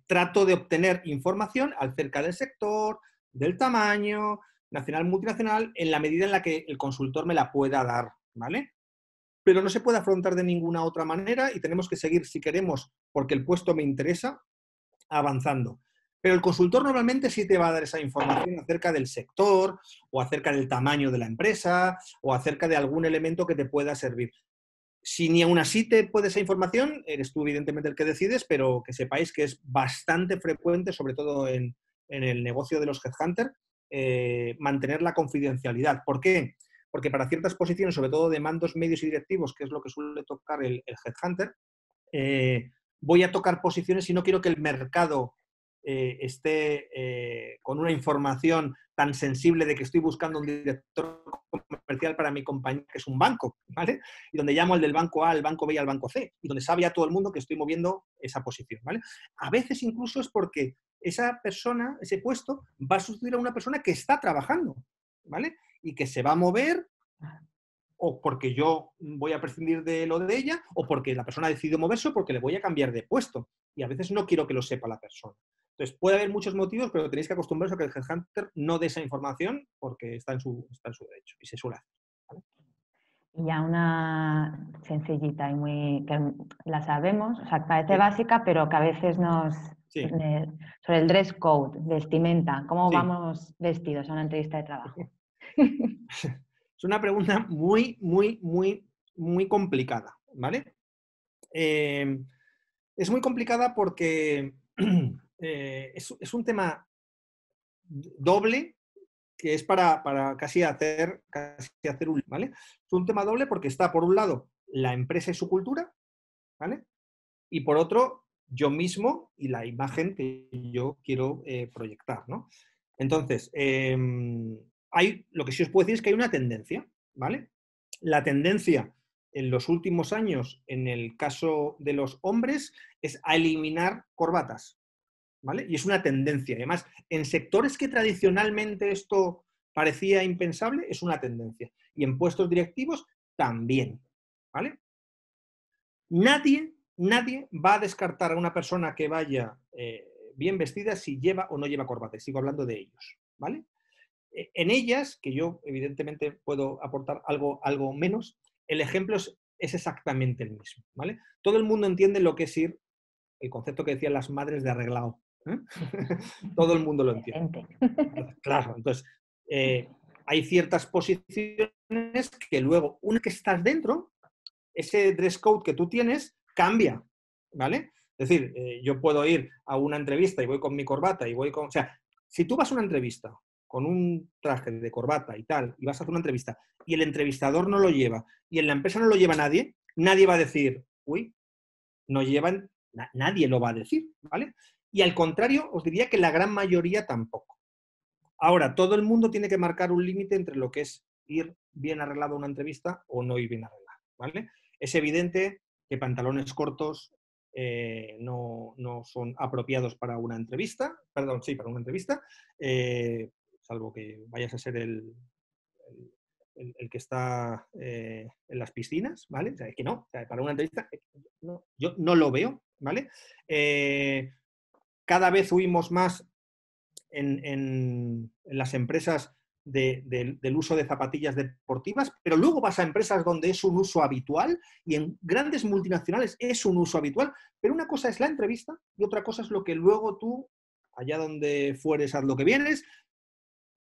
trato de obtener información acerca del sector, del tamaño, nacional, multinacional, en la medida en la que el consultor me la pueda dar, ¿vale? Pero no se puede afrontar de ninguna otra manera y tenemos que seguir, si queremos, porque el puesto me interesa, avanzando. Pero el consultor normalmente sí te va a dar esa información acerca del sector o acerca del tamaño de la empresa o acerca de algún elemento que te pueda servir. Si ni aún así te puede esa información, eres tú evidentemente el que decides, pero que sepáis que es bastante frecuente, sobre todo en el negocio de los headhunters, mantener la confidencialidad. ¿Por qué? Porque para ciertas posiciones, sobre todo de mandos medios y directivos, que es lo que suele tocar el headhunter, voy a tocar posiciones y no quiero que el mercado esté con una información tan sensible de que estoy buscando un director comercial para mi compañía, que es un banco, ¿vale? Y donde llamo al del banco A, al banco B y al banco C, y donde sabe a todo el mundo que estoy moviendo esa posición, ¿vale? A veces incluso es porque esa persona, ese puesto, va a sustituir a una persona que está trabajando, ¿vale? Y que se va a mover o porque yo voy a prescindir de lo de ella, o porque la persona ha decidido moverse o porque le voy a cambiar de puesto. Y a veces no quiero que lo sepa la persona. Entonces, puede haber muchos motivos, pero tenéis que acostumbraros a que el headhunter no dé esa información porque está en su derecho y se suele hacer. ¿Vale? Y ya una sencillita y muy que la sabemos, o sea, parece básica, pero que a veces nos... Sí. Sobre el dress code, vestimenta, ¿cómo Sí. vamos vestidos a una entrevista de trabajo? Es una pregunta muy, muy, muy, muy complicada, ¿vale? Es muy complicada porque es un tema doble que es para casi hacer un... ¿vale? Es un tema doble porque está, por un lado, la empresa y su cultura, ¿vale? Y por otro, yo mismo y la imagen que yo quiero proyectar, ¿no? Entonces, lo que sí os puedo decir es que hay una tendencia, ¿vale? La tendencia en los últimos años, en el caso de los hombres, es a eliminar corbatas, ¿vale? Y es una tendencia. Además, en sectores que tradicionalmente esto parecía impensable, es una tendencia. Y en puestos directivos también, ¿vale? Nadie va a descartar a una persona que vaya bien vestida si lleva o no lleva corbata. Sigo hablando de ellos, ¿vale? En ellas, que yo evidentemente puedo aportar algo menos, el ejemplo es exactamente el mismo, ¿vale? Todo el mundo entiende lo que es ir, el concepto que decían las madres de arreglado. Todo el mundo lo entiende. Claro, entonces, hay ciertas posiciones que luego, una que estás dentro, ese dress code que tú tienes cambia, ¿vale? Es decir, yo puedo ir a una entrevista y voy con mi corbata y voy con... O sea, si tú vas a una entrevista con un traje de corbata y tal, y vas a hacer una entrevista, y el entrevistador no lo lleva, y en la empresa no lo lleva nadie, nadie va a decir, uy, no llevan, nadie lo va a decir, ¿vale? Y al contrario, os diría que la gran mayoría tampoco. Ahora, todo el mundo tiene que marcar un límite entre lo que es ir bien arreglado a una entrevista o no ir bien arreglado, ¿vale? Es evidente que pantalones cortos no son apropiados para una entrevista, perdón, sí, para una entrevista, salvo que vayas a ser el que está en las piscinas, ¿vale? O sea, es que no, o sea, para una entrevista no, yo no lo veo, ¿vale? Cada vez huimos más en las empresas del uso de zapatillas deportivas, pero luego vas a empresas donde es un uso habitual y en grandes multinacionales es un uso habitual, pero una cosa es la entrevista y otra cosa es lo que luego tú, allá donde fueres, haz lo que vienes,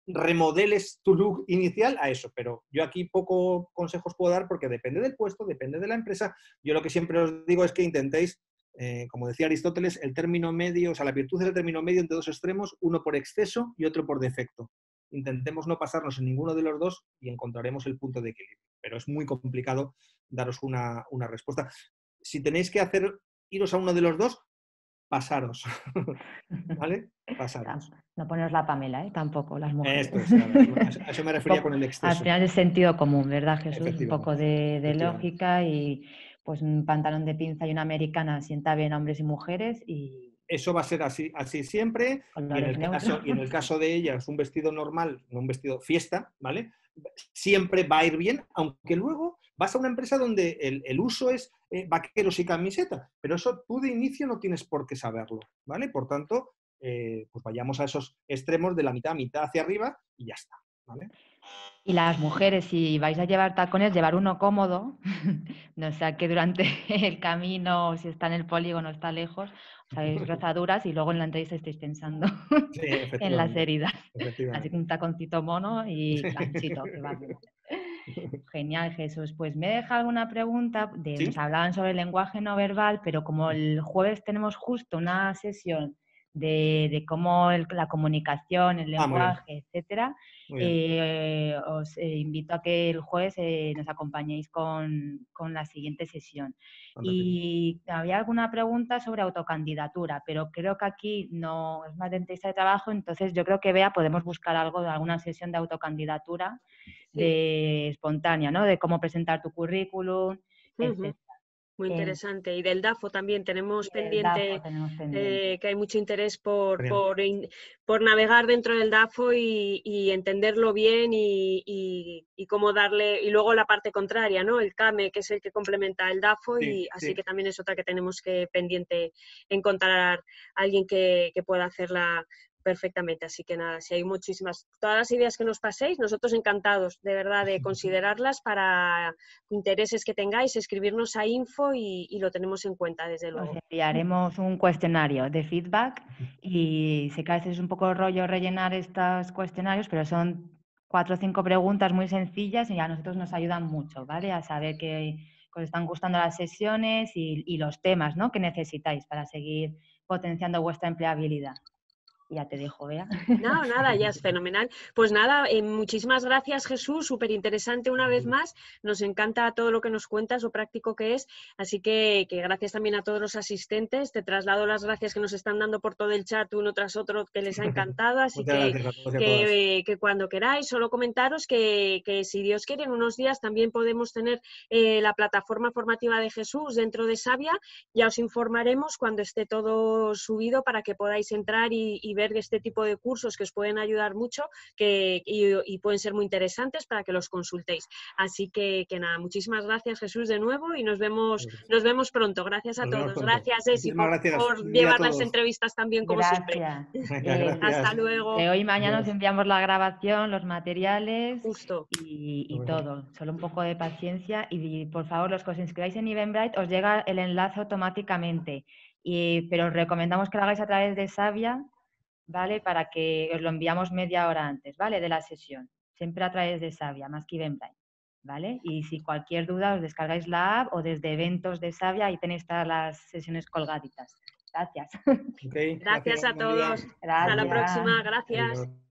remodeles tu look inicial a eso, pero yo aquí poco consejos puedo dar porque depende del puesto, depende de la empresa. Yo lo que siempre os digo es que intentéis, como decía Aristóteles, el término medio, o sea, la virtud es el término medio entre dos extremos, uno por exceso y otro por defecto. Intentemos no pasarnos en ninguno de los dos y encontraremos el punto de equilibrio, pero es muy complicado daros una respuesta. Si tenéis que iros a uno de los dos, pasaros, ¿vale? Pasaros. No poneros la Pamela, ¿eh? Tampoco, las mujeres. Esto es, a eso me refería con el Al exceso. final es sentido común, ¿verdad, Jesús? Un poco de Efectivamente. lógica y pues un pantalón de pinza y una americana sienta bien a hombres y mujeres y Eso va a ser así siempre y colores neutros. en el caso de ellas un vestido normal, no un vestido fiesta, ¿vale? Siempre va a ir bien, aunque luego vas a una empresa donde el uso es vaqueros y camiseta, pero eso tú de inicio no tienes por qué saberlo, ¿vale? Por tanto, pues vayamos a esos extremos de la mitad a mitad hacia arriba y ya está, ¿vale? Y las mujeres, si vais a llevar tacones, llevar uno cómodo, no sea que durante el camino, si está en el polígono, está lejos, os hagáis rozaduras y luego en la entrevista estéis pensando Sí, en las heridas. Así que efectivamente. un taconcito mono y anchito, que va bien. Genial, Jesús. Pues me deja alguna pregunta. ¿Sí? Nos hablaban sobre el lenguaje no verbal, pero como el jueves tenemos justo una sesión de cómo la comunicación, el Muy bien, lenguaje, etcétera, muy bien. os invito a que el jueves nos acompañéis con la siguiente sesión. Fantástico. Y había alguna pregunta sobre autocandidatura, pero creo que aquí no es más de entrevista de trabajo, entonces yo creo que Bea podemos buscar algo de alguna sesión de autocandidatura de espontánea, ¿no? De cómo presentar tu currículum, etc. Muy interesante. Y del DAFO también tenemos pendiente, tenemos pendiente. que hay mucho interés por Genial. navegar dentro del DAFO y entenderlo bien y cómo darle, y luego la parte contraria, ¿no? El CAME, que es el que complementa el DAFO, Sí, y así sí. que también es otra que tenemos que pendiente encontrar a alguien que pueda hacerla perfectamente. Así que nada, si hay todas las ideas que nos paséis, nosotros encantados de verdad de considerarlas para intereses que tengáis, escribirnos a info y lo tenemos en cuenta, desde Os luego. enviaremos un cuestionario de feedback y sé que a veces es un poco rollo rellenar estos cuestionarios, pero son 4 o 5 preguntas muy sencillas y a nosotros nos ayudan mucho, ¿vale? A saber que os están gustando las sesiones y los temas, ¿no? que necesitáis para seguir potenciando vuestra empleabilidad. Ya te dejo, Bea. No, nada, ya es fenomenal. Pues nada, muchísimas gracias, Jesús, súper interesante una vez más. Nos encanta todo lo que nos cuentas, lo práctico que es. Así que gracias también a todos los asistentes. Te traslado las gracias que nos están dando por todo el chat uno tras otro, que les ha encantado. Así Muchas gracias a todos y a todas. que cuando queráis, solo comentaros que si Dios quiere, en unos días también podemos tener la plataforma formativa de Jesús dentro de Savia. Ya os informaremos cuando esté todo subido para que podáis entrar y ver este tipo de cursos que os pueden ayudar mucho y pueden ser muy interesantes para que los consultéis. Así que nada, muchísimas gracias, Jesús, de nuevo, y nos vemos pronto. Gracias a Nos vemos todos. pronto. Gracias, Esi, Muchísimas gracias. por Un día a llevar las todos. entrevistas también como siempre. Gracias. Venga, gracias. Hasta luego. De hoy y mañana os Adiós. enviamos la grabación, los materiales Justo. y todo. Solo un poco de paciencia y por favor, los que os inscribáis en Eventbrite os llega el enlace automáticamente. Pero os recomendamos que lo hagáis a través de Savia, ¿vale? Para que os lo enviamos media hora antes, ¿vale? De la sesión. Siempre a través de Savia, más que Eventbrite. ¿vale? Y si cualquier duda os descargáis la app o desde eventos de Savia, ahí tenéis todas las sesiones colgaditas. Gracias. Okay, Gracias a buen día. todos. Hasta la Gracias. próxima. Gracias. Adiós.